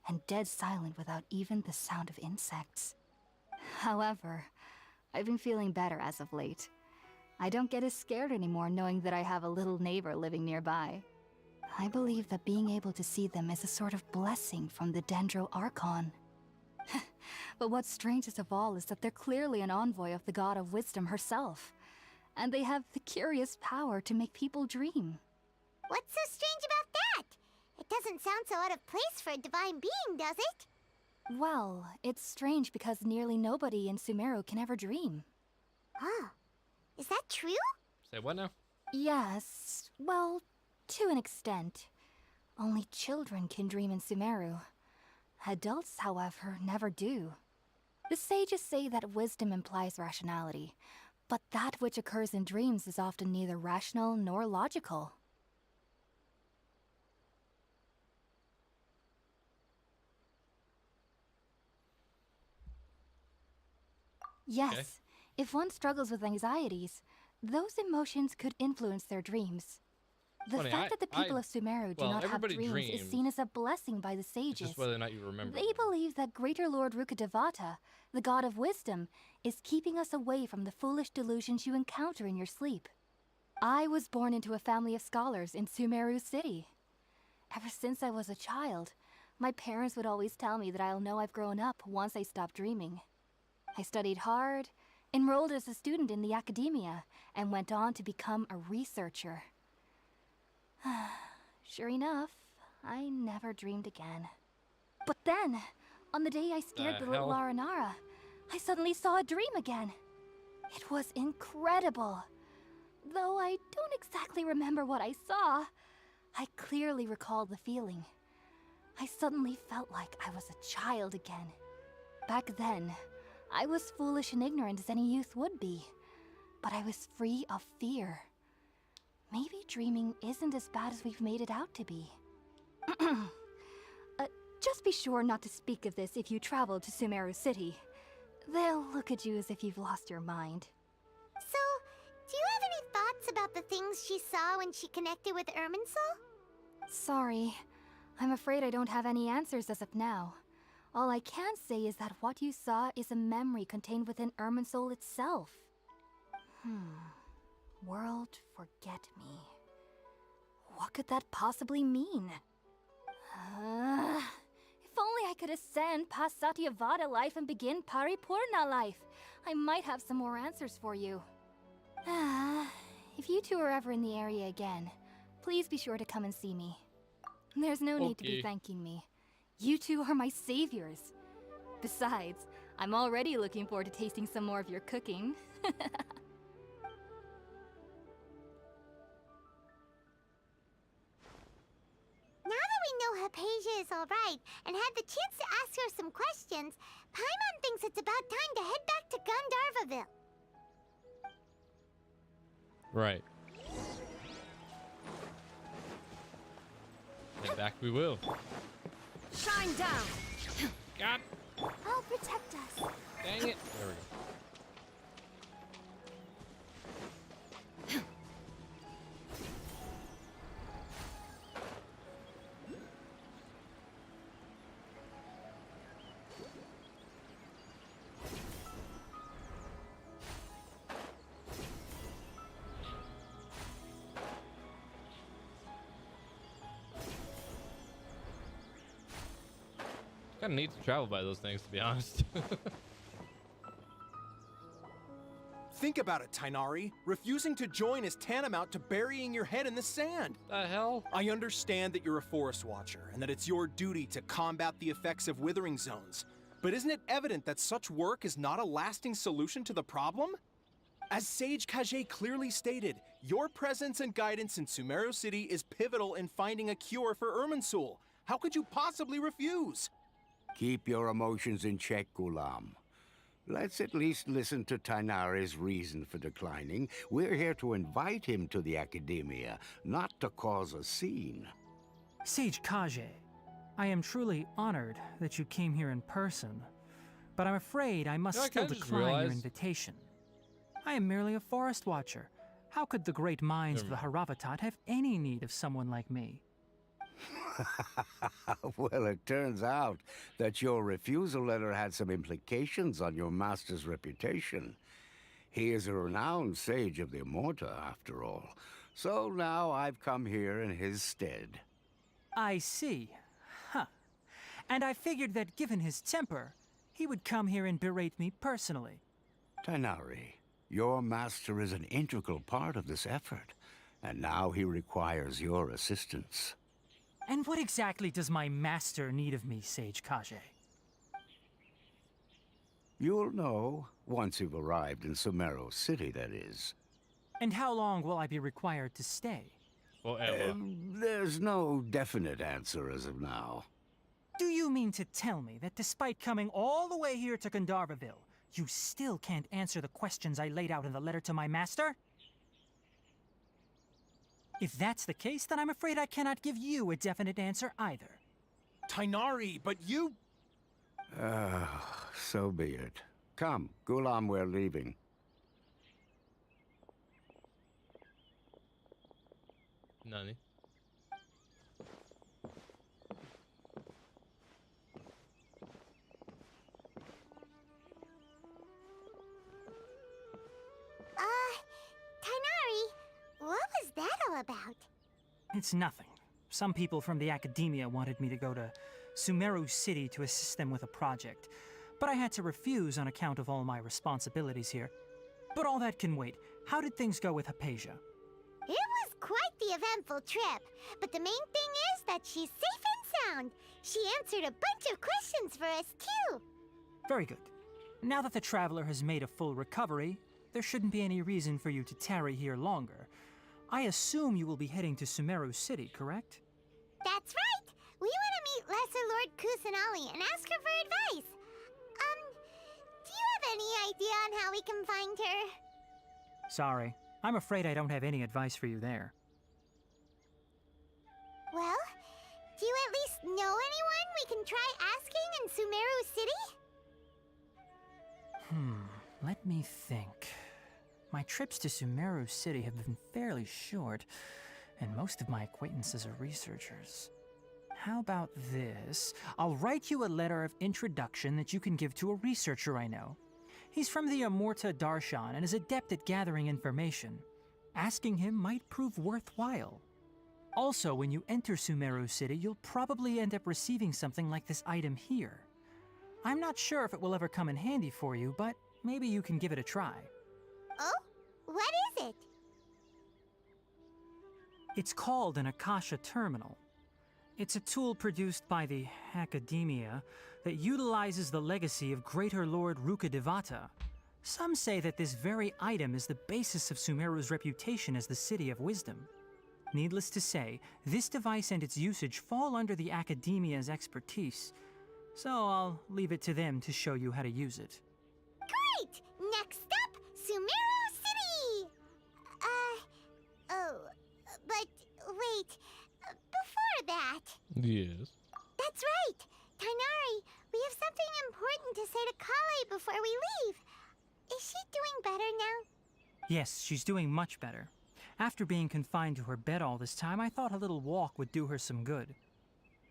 and dead silent without even the sound of insects. However, I've been feeling better as of late. I don't get as scared anymore knowing that I have a little neighbor living nearby. I believe that being able to see them is a sort of blessing from the Dendro Archon. But what's strangest of all is that they're clearly an envoy of the God of Wisdom herself, and they have the curious power to make people dream. What's so strange about that? It doesn't sound so out of place for a divine being, does it? Well, it's strange because nearly nobody in Sumeru can ever dream. Oh, is that true? Say what now? Yes, well, to an extent. Only children can dream in Sumeru. Adults, however, never do. The sages say that wisdom implies rationality, but that which occurs in dreams is often neither rational nor logical. Yes, Okay. if one struggles with anxieties, those emotions could influence their dreams. The Funny, fact that the people of Sumeru do well, not have everybody dreams is dreams. seen as a blessing by the It's sages. just whether or not you remember. They believe that Greater Lord Rukkhadevata, the god of wisdom, is keeping us away from the foolish delusions you encounter in your sleep. I was born into a family of scholars in Sumeru City. Ever since I was a child, my parents would always tell me that I'll know I've grown up once I stop dreaming. I studied hard, enrolled as a student in the academia, and went on to become a researcher. Sure enough, I never dreamed again. But then, on the day I scared the little hell? Aranara, I suddenly saw a dream again. It was incredible. Though I don't exactly remember what I saw, I clearly recall the feeling. I suddenly felt like I was a child again. Back then, I was foolish and ignorant as any youth would be, but I was free of fear. Maybe dreaming isn't as bad as we've made it out to be. Just be sure not to speak of this if you travel to Sumeru City. They'll look at you as if you've lost your mind. So, do you have any thoughts about the things she saw when she connected with Irminsul? Sorry, I'm afraid I don't have any answers as of now. All I can say is that what you saw is a memory contained within Irminsul itself. World forget me. What could that possibly mean? If only I could ascend past Satyavada life and begin Paripurna life, I might have some more answers for you. If you two are ever in the area again, please be sure to come and see me. There's no need to be Okay. thanking me. You two are my saviors. Besides, I'm already looking forward to tasting some more of your cooking. Now that we know Hypatia is alright and had the chance to ask her some questions, Paimon thinks it's about time to head back to Gandharvaville. Right. And back we will. Shine down! God I'll protect us. dang it. There we go. Kind of neat to travel by those things, to be honest. Think about it, Tainari. Refusing to join is tantamount to burying your head in the sand. The hell? I understand that you're a forest watcher and that it's your duty to combat the effects of withering zones. But isn't it evident that such work is not a lasting solution to the problem? As Sage Kage clearly stated, your presence and guidance in Sumeru City is pivotal in finding a cure for Irminsul. How could you possibly refuse? Keep your emotions in check, Gulam. Let's at least listen to Tainari's reason for declining. We're here to invite him to the Academia, not to cause a scene. Sage Kage, I am truly honored that you came here in person, but I'm afraid I must You know, I still kinda just decline your realized- invitation. I am merely a forest watcher. How could the great minds of the Haravatat have any need of someone like me? Well, it turns out that your refusal letter had some implications on your master's reputation. He is a renowned sage of the Immorta, after all. So now I've come here in his stead. I see. Huh. And I figured that given his temper, he would come here and berate me personally. Tainari, your master is an integral part of this effort, and now he requires your assistance. And what exactly does my master need of me, Sage Kage? You'll know once you've arrived in Sumeru City, that is. And how long will I be required to stay? Forever. There's no definite answer as of now. Do you mean to tell me that despite coming all the way here to Gandharvaville, you still can't answer the questions I laid out in the letter to my master? If that's the case, then I'm afraid I cannot give you a definite answer either. Tainari, but you... So be it. Come, Gulam, we're leaving. Nani? Tainari, what was that all about? It's nothing. Some people from the Academia wanted me to go to Sumeru City to assist them with a project, but I had to refuse on account of all my responsibilities here. But all that can wait. How did things go with Hypatia? It was quite the eventful trip, but the main thing is that she's safe and sound. She answered a bunch of questions for us, too. Very good. Now that the traveler has made a full recovery, there shouldn't be any reason for you to tarry here longer. I assume you will be heading to Sumeru City, correct? That's right. We want to meet Lesser Lord Kusanali and ask her for advice. Do you have any idea on how we can find her? Sorry. I'm afraid I don't have any advice for you there. Well, do you at least know anyone we can try asking in Sumeru City? Let me think. My trips to Sumeru City have been fairly short, and most of my acquaintances are researchers. How about this? I'll write you a letter of introduction that you can give to a researcher I know. He's from the Immorta Darshan and is adept at gathering information. Asking him might prove worthwhile. Also, when you enter Sumeru City, you'll probably end up receiving something like this item here. I'm not sure if it will ever come in handy for you, but maybe you can give it a try. Oh? What is it? It's called an Akasha Terminal. It's a tool produced by the Academia that utilizes the legacy of Greater Lord Rukkhadevata. Some say that this very item is the basis of Sumeru's reputation as the City of Wisdom. Needless to say, this device and its usage fall under the Academia's expertise, so I'll leave it to them to show you how to use it. Great! Next up, Sumeru City! But wait, before that... Yes. That's right! Tainari, we have something important to say to Kale before we leave. Is she doing better now? Yes, she's doing much better. After being confined to her bed all this time, I thought a little walk would do her some good.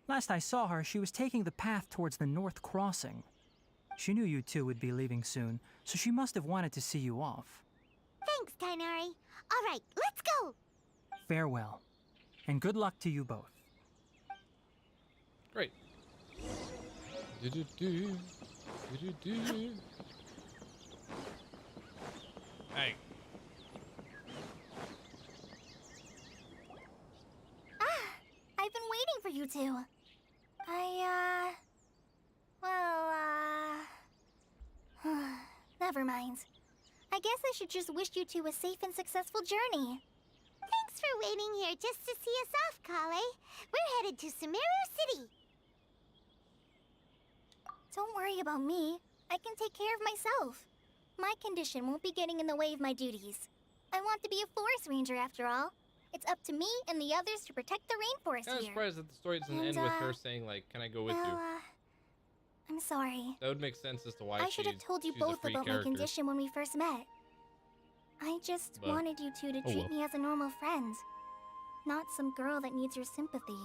Last I saw her, she was taking the path towards the North Crossing. She knew you two would be leaving soon, so she must have wanted to see you off. Thanks, Tainari. All right, let's go! Farewell, and good luck to you both. Great. Do-do-do. Do-do-do. Hey. I've been waiting for you two. Never mind. I guess I should just wish you two a safe and successful journey. Thanks for waiting here just to see us off, Kale. We're headed to Sumeru City. Don't worry about me. I can take care of myself. My condition won't be getting in the way of my duties. I want to be a forest ranger after all. It's up to me and the others to protect the rainforest I'm here. surprised that the story doesn't And, end with her saying like, "Can I go with you?" I'm sorry. That would make sense as to why I should have told you both about my condition when we first met. I just But- wanted you two to oh treat well. me as a normal friend, not some girl that needs your sympathy.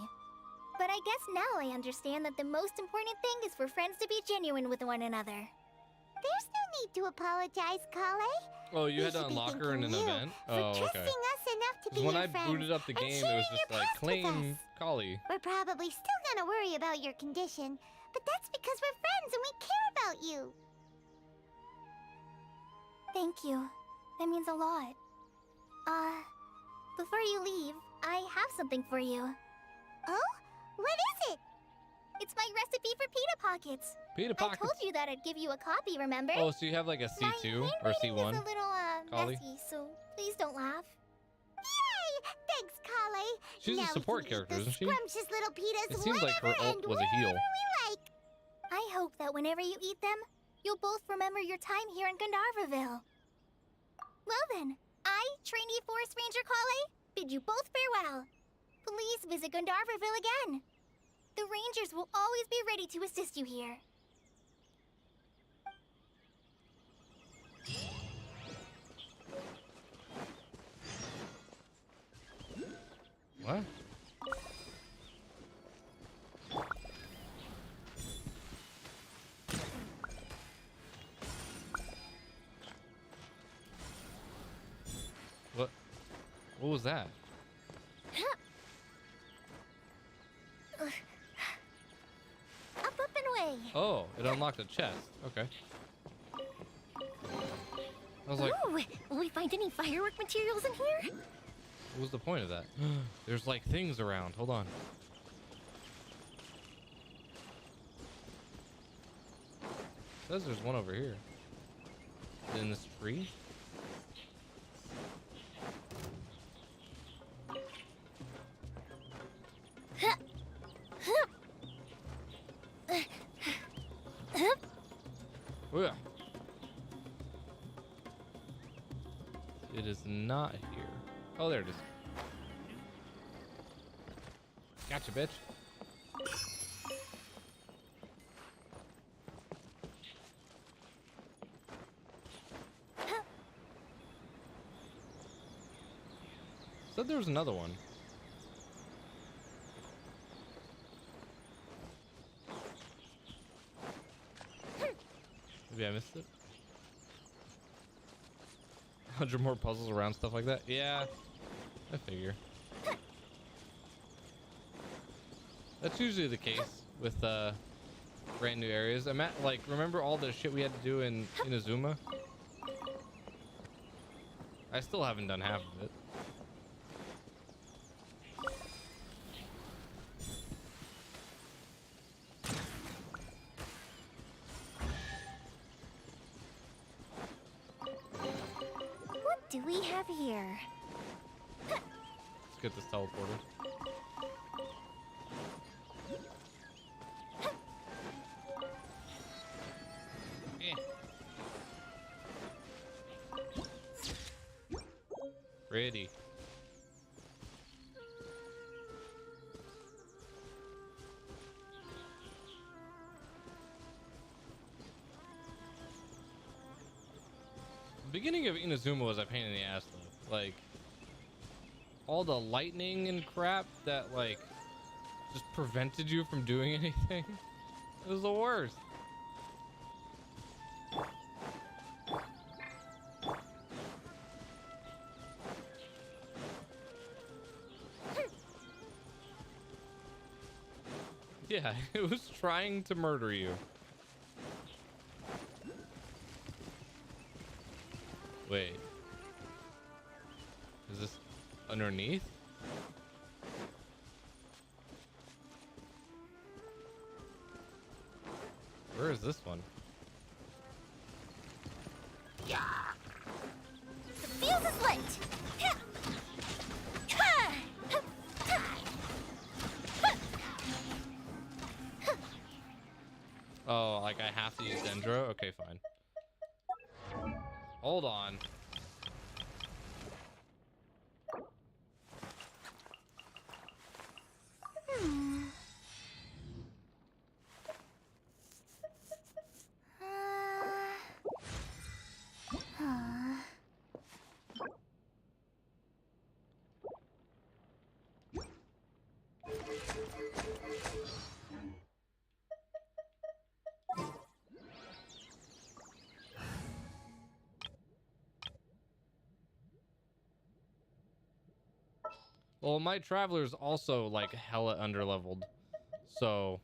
But I guess now I understand that the most important thing is for friends to be genuine with one another. There's no need to apologize, Kale. Oh, you We had to should be unlock her in an thanking you event? for Oh, okay. trusting us enough to be Because when your I friend booted up the and game, it sharing was just your like, past with claim us. Kali. We're probably still gonna worry about your condition, but that's because we're friends and we care about you. Thank you. That means a lot. Before you leave, I have something for you. Oh? What is it? It's my recipe for pita pockets. Pita I pockets. told you that I'd give you a copy, remember? Oh, so you have like a My C2 or handwriting C1? is a little, Kali? messy, so please don't laugh. Yay! Thanks, Kale. She's a Now we support can eat character, the isn't she? Scrumptious little pitas It seems like her whenever ult and was a heal. wherever we like. I hope that whenever you eat them, you'll both remember your time here in Gandharvaville. Well then, I, trainee Forest Ranger Kale, bid you both farewell. Please visit Gandharvaville again. The Rangers will always be ready to assist you here. What? What was that? Up and away. Oh, it unlocked a chest. Okay. I was like, Ooh, will we find any firework materials in here? what was the point of that? There's like things around. Hold on. It says there's one over here. In this tree? Yeah. It is not here. Oh, there it is. Gotcha, bitch. Said there was another one. Maybe I missed it. 100 more puzzles around stuff like that. Yeah, I figure. That's usually the case with brand new areas. I'm at like, remember all the shit we had to do in Inazuma? I still haven't done half of it. What do we have here? Let's get this teleporter. Eh. Pretty. The beginning of Inazuma was a pain in the ass though. Like all the lightning and crap that like just prevented you from doing anything. It was the worst. Yeah, it was trying to murder you. Wait. Is this underneath? Where is this one? Hold on. Well, my traveler's also like hella underleveled, so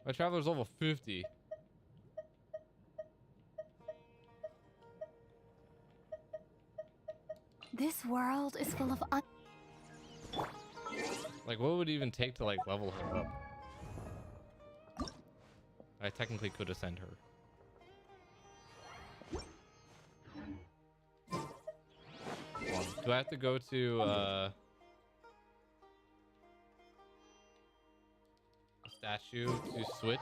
my traveler's level 50. This world is full of Like, what would it even take to like level her up? I technically could ascend her. Do I have to go to a statue to switch?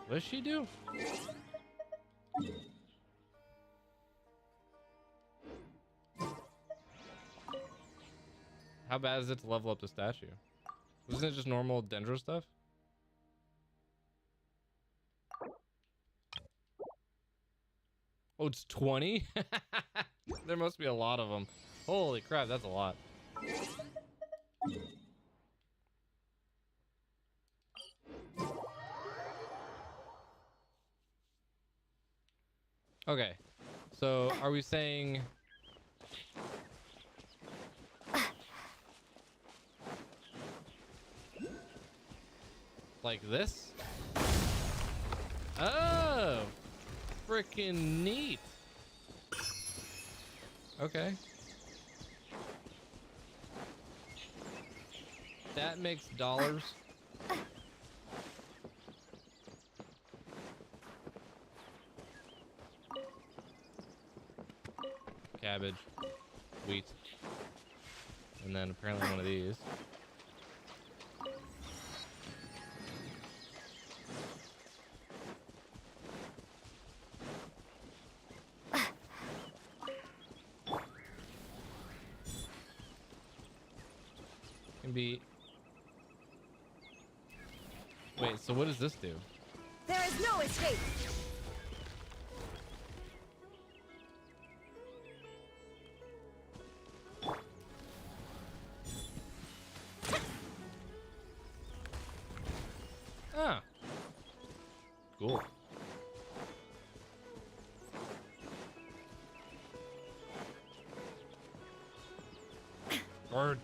What does she do? How bad is it to level up the statue? Wasn't it just normal Dendro stuff? Oh, it's 20? There must be a lot of them. Holy crap, that's a lot. Okay, so are we saying like this? Oh, freaking neat. Okay. That makes dollars. Cabbage, wheat, and then apparently one of these. Can be. Wait, so what does this do? There is no escape. Ah, cool. Word.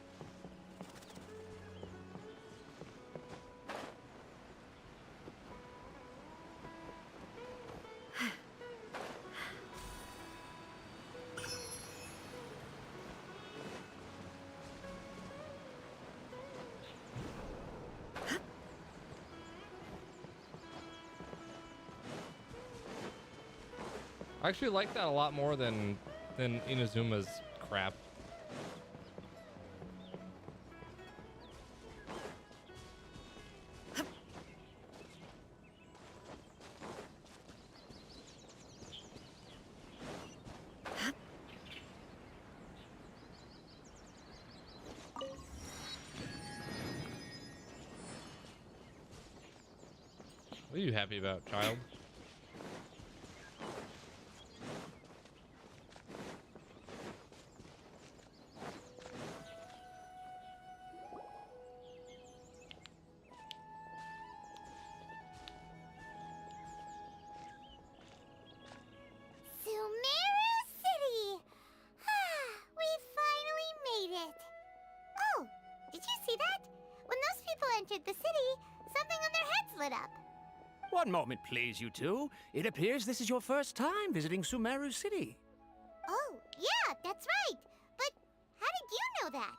I actually like that a lot more than Inazuma's crap. What are you happy about, child? Sumeru City! We finally made it! Oh, did you see that? When those people entered the city, something on their heads lit up. One moment, please, you two. It appears this is your first time visiting Sumeru City. Oh, yeah, that's right. But how did you know that?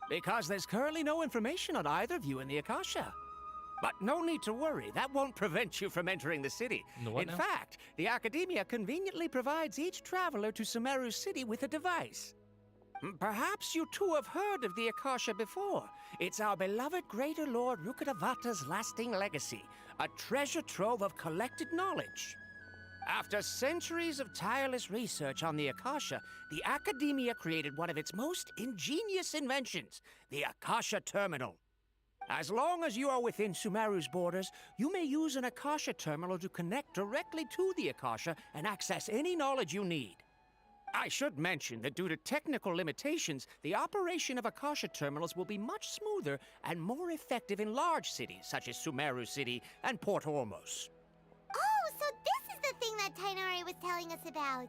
Because there's currently no information on either of you in the Akasha. But no need to worry, that won't prevent you from entering the city. In fact, the Academia conveniently provides each traveler to Sumeru City with a device. Perhaps you two have heard of the Akasha before. It's our beloved Greater Lord Rukkhadevata's lasting legacy, a treasure trove of collected knowledge. After centuries of tireless research on the Akasha, the Academia created one of its most ingenious inventions, the Akasha Terminal. As long as you are within Sumeru's borders, you may use an Akasha Terminal to connect directly to the Akasha and access any knowledge you need. I should mention that due to technical limitations, the operation of Akasha Terminals will be much smoother and more effective in large cities such as Sumeru City and Port Ormos. Oh, so this is the thing that Tainari was telling us about.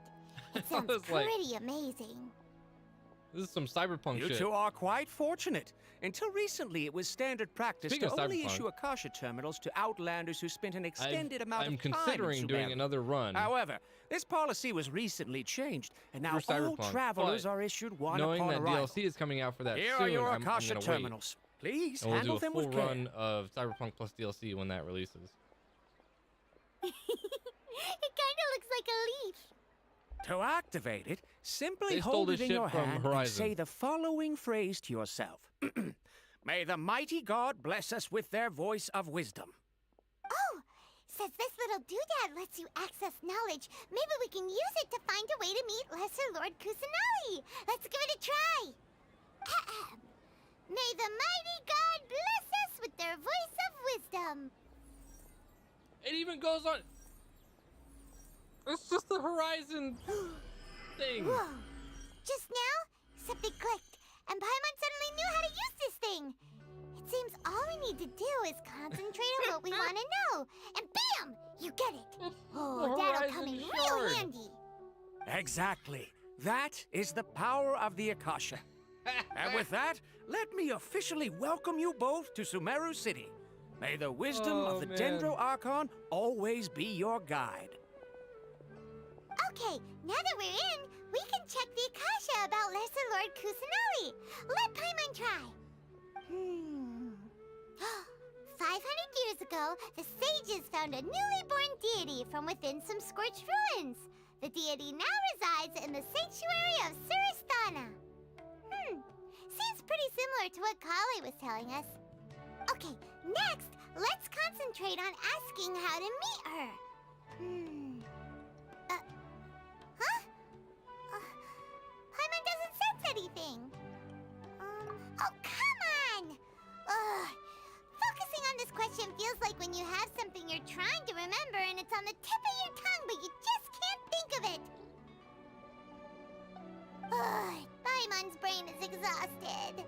It sounds pretty amazing. This is some cyberpunk shit. You two are quite fortunate. Until recently, it was standard practice Speaking to of only cyberpunk, issue Akasha Terminals to outlanders who spent an extended amount I'm of time considering in doing Sumeru. another run. However, this policy was recently changed, and now for all cyberpunk, travelers but are issued one knowing upon that arrival. DLC is coming out for that Here soon, are your I'm Akasha gonna Terminals. Please wait. And handle we'll do them a full with care. run of Cyberpunk plus DLC when that releases. It kind of looks like a leaf. To activate it, simply They stole hold this it in shit your from hand and Horizon. say the following phrase to yourself. May the mighty God bless us with their voice of wisdom. Oh, says this little doodad lets you access knowledge. Maybe we can use it to find a way to meet Lesser Lord Kusanali. Let's give it a try. Ahem. May the mighty God bless us with their voice of wisdom. It even goes on. It's just the Horizon thing. Whoa. Just now, something clicked, and Paimon suddenly knew how to use this thing. It seems all we need to do is concentrate on what we want to know, and bam! You get it. Oh, that'll come in real handy. Exactly. That is the power of the Akasha. And with that, let me officially welcome you both to Sumeru City. May the wisdom of the Dendro Archon always be your guide. Okay, now that we're in, we can check the Akasha about Lesser Lord Kusanali. Let Paimon try. 500 years ago, the sages found a newly born deity from within some scorched ruins. The deity now resides in the sanctuary of Suristana. Seems pretty similar to what Kali was telling us. Okay, next, let's concentrate on asking how to meet her. Paimon doesn't sense anything. Oh, come on! Ugh. Focusing on this question feels like when you have something you're trying to remember and it's on the tip of your tongue, but you just can't think of it. Ugh, Paimon's brain is exhausted.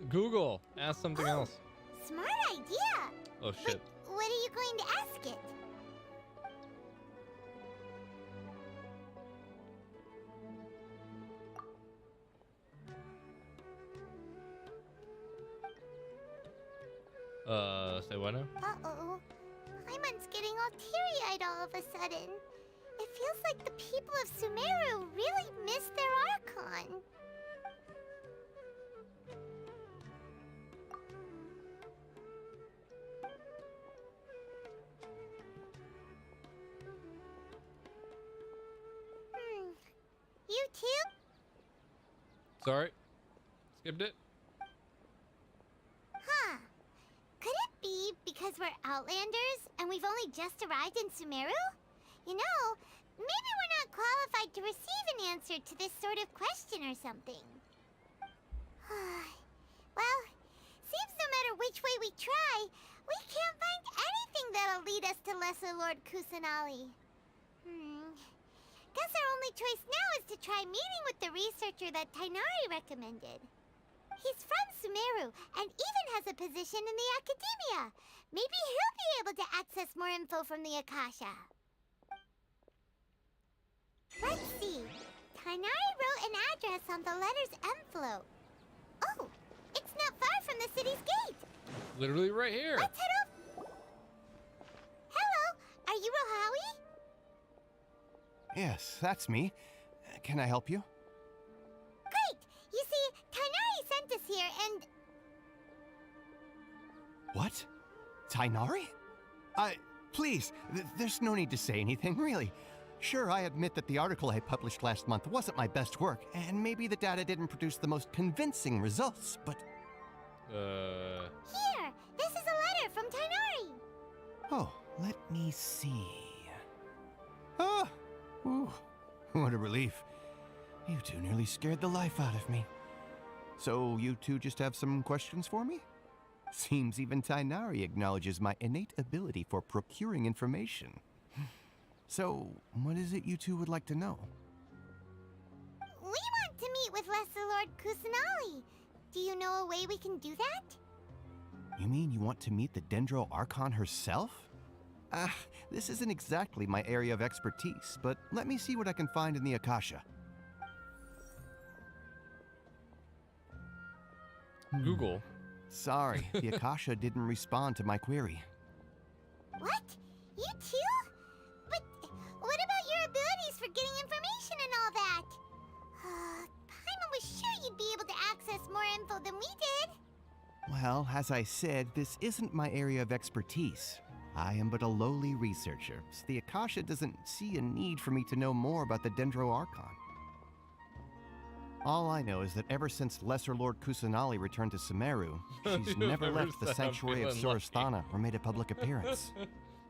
Google. Ask something else. Smart idea. Oh shit. What are you going to ask it? Say what now? Uh-oh. Paimon's getting all teary-eyed all of a sudden. It feels like the people of Sumeru really miss their Archon. You too? Sorry. Skipped it. Huh. Could it be because we're Outlanders and we've only just arrived in Sumeru? You know, maybe we're not qualified to receive an answer to this sort of question or something. Well, seems no matter which way we try, we can't find anything that'll lead us to Lesser Lord Kusanali. Guess our only choice now is to try meeting with the researcher that Tainari recommended. He's from Sumeru and even has a position in the Academia. Maybe he'll be able to access more info from the Akasha. Let's see. Tainari wrote an address on the letter's envelope. Oh, it's not far from the city's gate. Literally right here. Let's head over. Hello, are you Rohawi? Yes, that's me. can I help you? Great! You see, Tainari sent us here and... What? Tainari? Please, there's no need to say anything, really. Sure, I admit that the article I published last month wasn't my best work, and maybe the data didn't produce the most convincing results, but... Here! This is a letter from Tainari! Oh, let me see... Ah! Ooh, what a relief. You two nearly scared the life out of me. So, you two just have some questions for me? Seems even Tainari acknowledges my innate ability for procuring information. So, what is it you two would like to know? We want to meet with Lesser Lord Kusanali. Do you know a way we can do that? You mean you want to meet the Dendro Archon herself? This isn't exactly my area of expertise, but let me see what I can find in the Akasha. Google. Sorry, the Akasha didn't respond to my query. What? You too? But what about your abilities for getting information and all that? Paimon was sure you'd be able to access more info than we did. Well, as I said, this isn't my area of expertise. I am but a lowly researcher, so the Akasha doesn't see a need for me to know more about the Dendro Archon. All I know is that ever since Lesser Lord Kusanali returned to Sumeru, she's never left the sanctuary of Sorasthana or made a public appearance.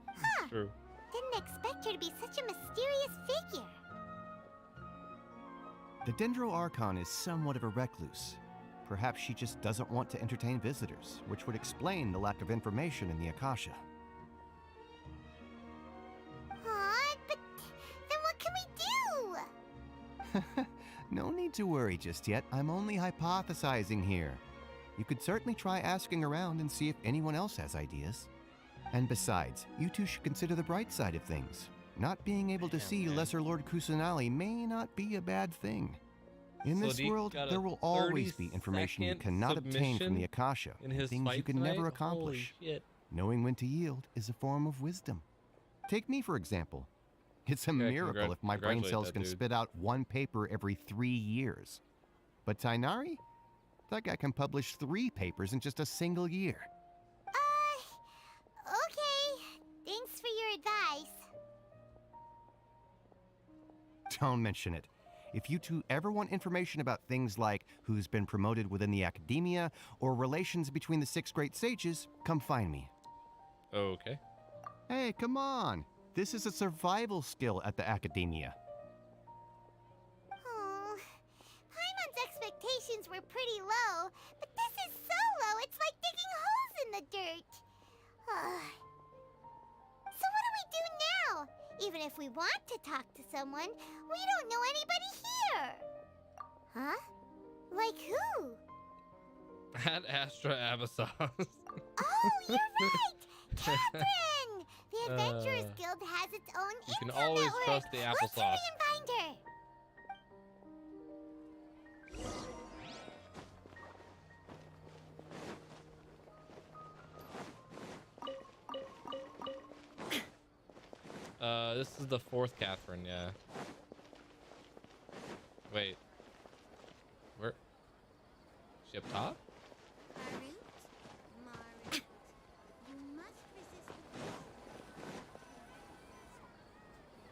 Huh. True. Didn't expect her to be such a mysterious figure. The Dendro Archon is somewhat of a recluse. Perhaps she just doesn't want to entertain visitors, which would explain the lack of information in the Akasha. But then what can we do? No need to worry just yet. I'm only hypothesizing here. You could certainly try asking around and see if anyone else has ideas. And besides, you two should consider the bright side of things. Not being able to see Lesser Lord Kusanali may not be a bad thing. In this world, there will always be information you cannot obtain from the Akasha, things you can never accomplish. Knowing when to yield is a form of wisdom. Take me, for example. It's a miracle if my brain cells can spit out one paper every 3 years. But Tainari? That guy can publish 3 papers in just a single year. Okay. Thanks for your advice. Don't mention it. If you two ever want information about things like who's been promoted within the academia or relations between the 6 great sages, come find me. Okay. Hey, come on. This is a survival skill at the academia. Oh, Paimon's expectations were pretty low, but this is so low it's like digging holes in the dirt. So what do we do now? Even if we want to talk to someone, we don't know anybody here. Huh? Like who? At Astra Abyssos. Oh, you're right! Catherine! The Adventurers Guild has its own You can info always network. trust the Let's applesauce. hurry and find her. This is the 4th Catherine, yeah. Wait. Where? She up top?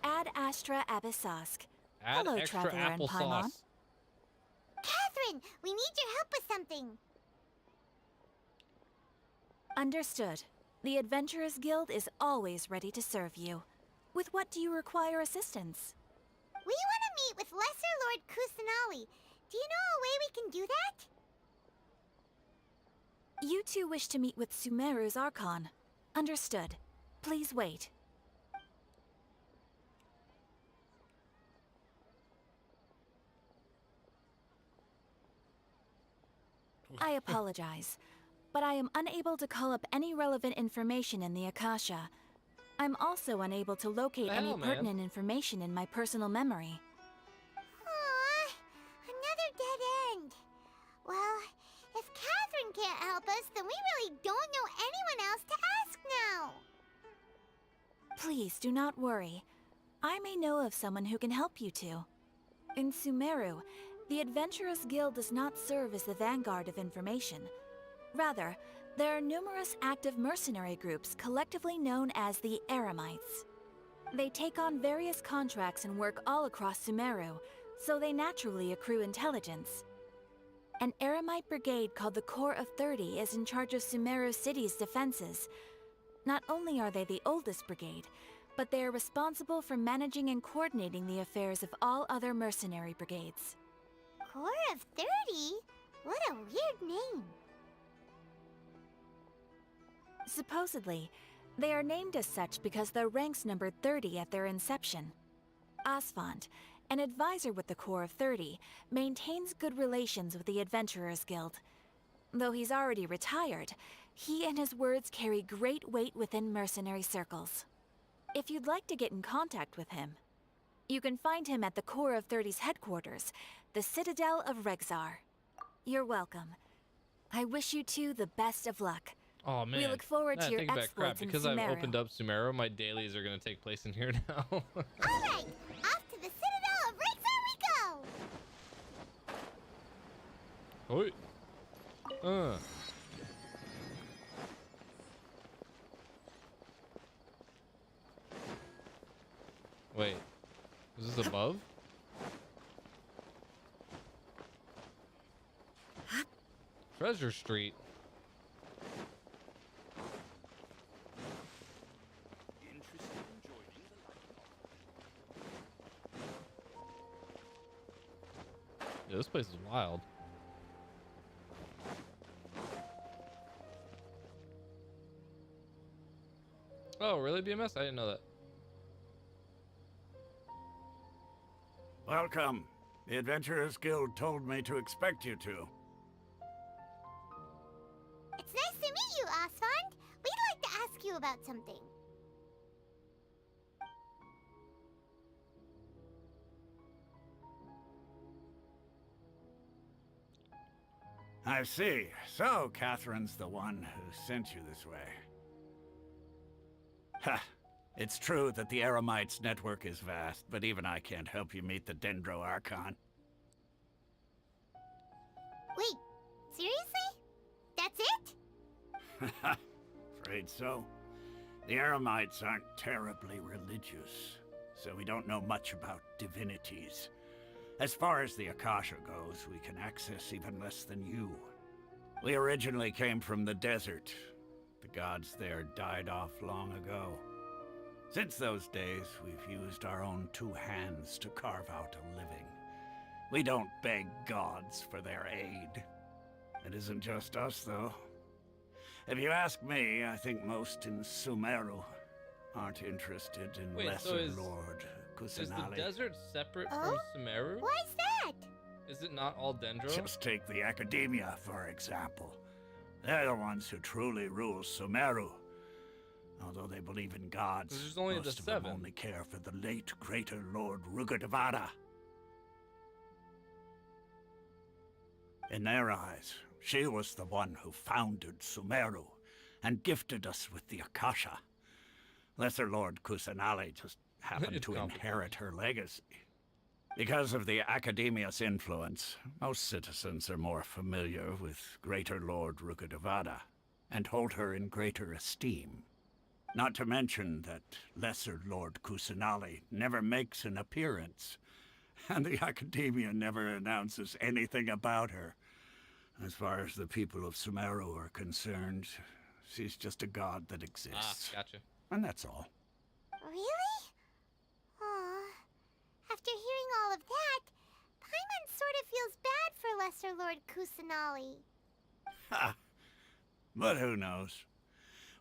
Ad Astra Abyssosk. Add Hello, extra Traveler and Paimon. applesauce. Catherine, we need your help with something. Understood. The Adventurers Guild is always ready to serve you. With what do you require assistance? We want to meet with Lesser Lord Kusanali. Do you know a way we can do that? You two wish to meet with Sumeru's Archon. Understood. Please wait. I apologize, but I am unable to call up any relevant information in the Akasha. I'm also unable to locate any pertinent information in my personal memory. Aww, another dead end. Well, if Catherine can't help us, then we really don't know anyone else to ask now. Please do not worry. I may know of someone who can help you two. In Sumeru, the Adventurers Guild does not serve as the vanguard of information. Rather, there are numerous active mercenary groups collectively known as the Eremites. They take on various contracts and work all across Sumeru, so they naturally accrue intelligence. An Eremite brigade called the Corps of 30 is in charge of Sumeru City's defenses. Not only are they the oldest brigade, but they are responsible for managing and coordinating the affairs of all other mercenary brigades. Corps of 30? What a weird name. Supposedly, they are named as such because their ranks numbered 30 at their inception. Asfand, an advisor with the Corps of 30, maintains good relations with the Adventurers Guild. Though he's already retired, he and his words carry great weight within mercenary circles. If you'd like to get in contact with him, you can find him at the Corps of 30's headquarters, the Citadel of Rexar. You're welcome. I wish you two the best of luck. Oh man, we look forward to your take it back. exploits in Because Sumeru. I've opened up Sumeru, my dailies are gonna take place in here now. All right, off to the Citadel of Rexar we go. Oi. Wait, is this above? Treasure Street. Yeah, this place is wild. Oh, really, BMS? I didn't know that. Welcome. The Adventurers Guild told me to expect you two. It's nice to meet you, Asfand. We'd like to ask you about something. I see. So, Catherine's the one who sent you this way. Ha! It's true that the Eremites' network is vast, but even I can't help you meet the Dendro Archon. Wait, seriously? That's it? Afraid so. The Eremites aren't terribly religious, so we don't know much about divinities. As far as the Akasha goes, we can access even less than you. We originally came from the desert. The gods there died off long ago. Since those days, we've used our own two hands to carve out a living. We don't beg gods for their aid. It isn't just us, though. If you ask me, I think most in Sumeru aren't interested in Wait, Lesser so is Kusanali. the desert separate from Sumeru? Why's that? Is it not all Dendro? Just take the Academia, for example. They're the ones who truly rule Sumeru. Although they believe in gods, There's only most the of them 7. only care for the late Greater Lord Rugadavada. In their eyes, she was the one who founded Sumeru and gifted us with the Akasha. Lesser Lord Kusanali just happened to inherit her legacy. Because of the Academia's influence, most citizens are more familiar with Greater Lord Rugadavada and hold her in greater esteem. Not to mention that Lesser Lord Kusanali never makes an appearance, and the Academia never announces anything about her. As far as the people of Sumeru are concerned, she's just a god that exists. Ah, gotcha. And that's all. Really? Aw. After hearing all of that, Paimon sort of feels bad for Lesser Lord Kusanali. Ha! But who knows?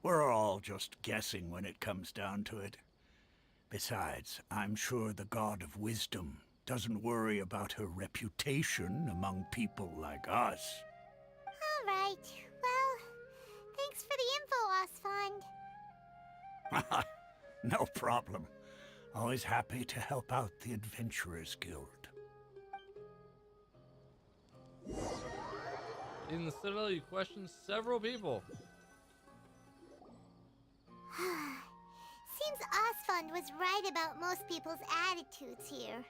We're all just guessing when it comes down to it. Besides, I'm sure the God of Wisdom doesn't worry about her reputation among people like us. All right. Well, thanks for the info, Asfand. No problem. Always happy to help out the Adventurers Guild. In the Citadel, you questioned several people. Seems Asfand was right about most people's attitudes here.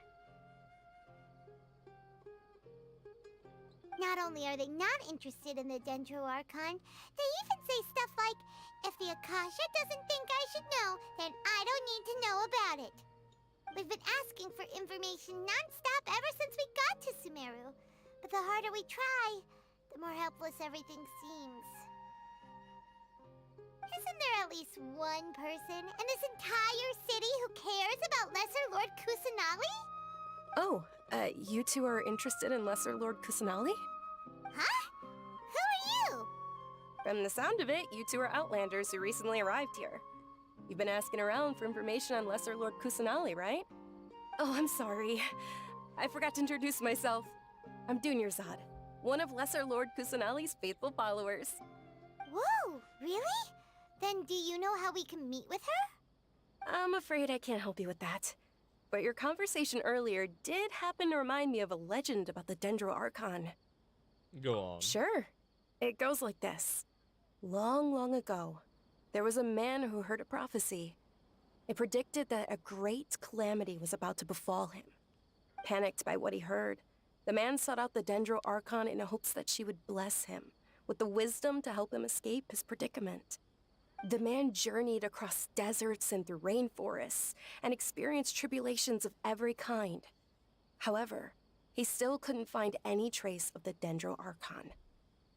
Not only are they not interested in the Dendro Archon, they even say stuff like, if the Akasha doesn't think I should know, then I don't need to know about it. We've been asking for information non-stop ever since we got to Sumeru. But the harder we try, the more helpless everything seems. Isn't there at least one person in this entire city who cares about Lesser Lord Kusanali? Oh, you two are interested in Lesser Lord Kusanali? Huh? Who are you? From the sound of it, you two are Outlanders who recently arrived here. You've been asking around for information on Lesser Lord Kusanali, right? Oh, I'm sorry. I forgot to introduce myself. I'm Dunyarzad, one of Lesser Lord Kusanali's faithful followers. Whoa, really? Then do you know how we can meet with her? I'm afraid I can't help you with that. But your conversation earlier did happen to remind me of a legend about the Dendro Archon. Go on. Sure. It goes like this. Long, long ago, there was a man who heard a prophecy. It predicted that a great calamity was about to befall him. Panicked by what he heard, the man sought out the Dendro Archon in hopes that she would bless him with the wisdom to help him escape his predicament. The man journeyed across deserts and through rainforests and experienced tribulations of every kind. However, he still couldn't find any trace of the Dendro Archon.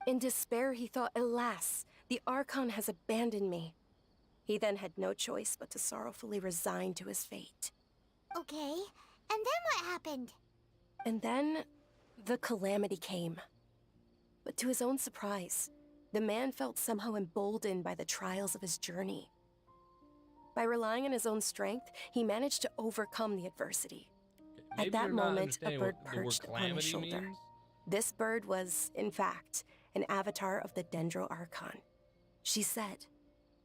In despair, he thought, alas, the Archon has abandoned me. He then had no choice but to sorrowfully resign to his fate. Okay, and then what happened? And then, the calamity came. But to his own surprise, the man felt somehow emboldened by the trials of his journey. By relying on his own strength, he managed to overcome the adversity. At that moment, a bird perched upon his shoulder. Means? This bird was, in fact, an avatar of the Dendro Archon. She said,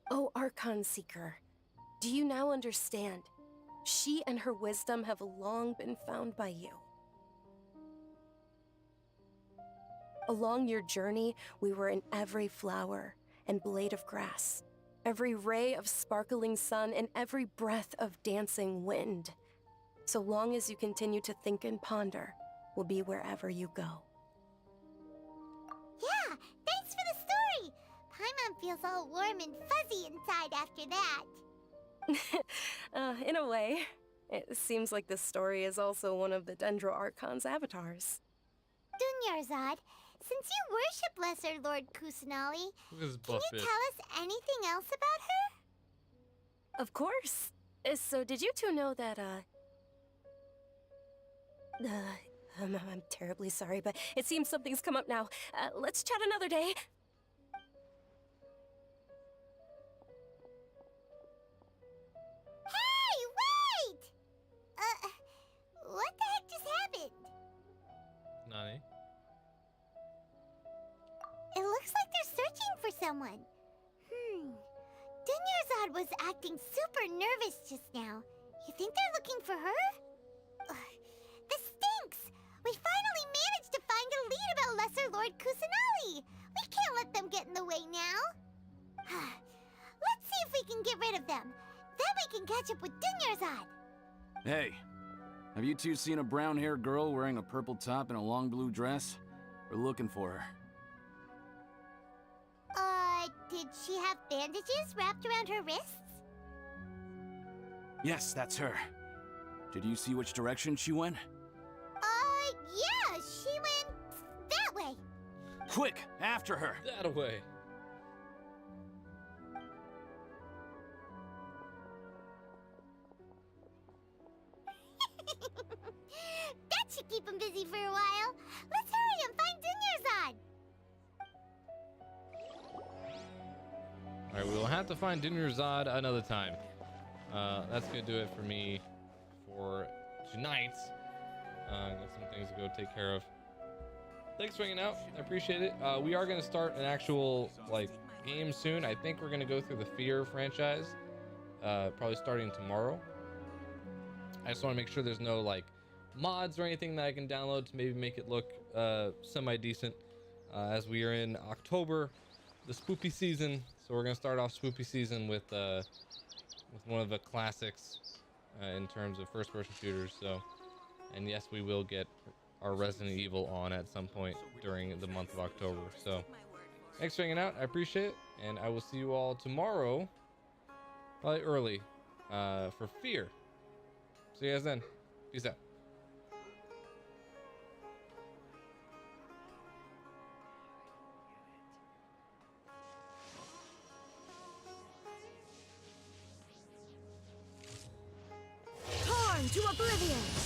"O Archon Seeker, do you now understand? She and her wisdom have long been found by you. Along your journey, we were in every flower and blade of grass, every ray of sparkling sun, and every breath of dancing wind. So long as you continue to think and ponder, we'll be wherever you go." Yeah, thanks for the story! Paimon feels all warm and fuzzy inside after that. In a way, it seems like this story is also one of the Dendro Archon's avatars. Dunyarzad, since you worship Lesser Lord Kusanali, can you tell us anything else about her? Of course. So did you two know that, I'm terribly sorry, but it seems something's come up now. Let's chat another day. Hey, wait! What the heck just happened? Nani? It looks like they're searching for someone. Dunyarzad was acting super nervous just now. You think they're looking for her? This stinks! We finally managed to find a lead about Lesser Lord Kusanali! We can't let them get in the way now. Let's see if we can get rid of them. Then we can catch up with Dunyarzad. Hey, have you two seen a brown-haired girl wearing a purple top and a long blue dress? We're looking for her. Did she have bandages wrapped around her wrists? Yes, that's her. Did you see which direction she went? Yeah, she went that way. Quick, after her! That way. That should keep him busy for a while. Let's hurry and find Dunyarzad. Alright, we'll have to find Dunyarzad another time. That's gonna do it for me for tonight. Got some things to go take care of. Thanks for hanging out. I appreciate it. We are gonna start an actual game soon. I think we're gonna go through the Fear franchise, probably starting tomorrow. I just want to make sure there's no mods or anything that I can download to maybe make it look semi-decent, as we are in October, the spoopy season. So we're gonna start off spoopy season with one of the classics in terms of first-person shooters. So, and yes, we will get our Resident Evil on at some point during the month of October. So thanks for hanging out. I appreciate it. And I will see you all tomorrow, probably early, for Fear. See you guys then. Peace out. Torn to oblivion!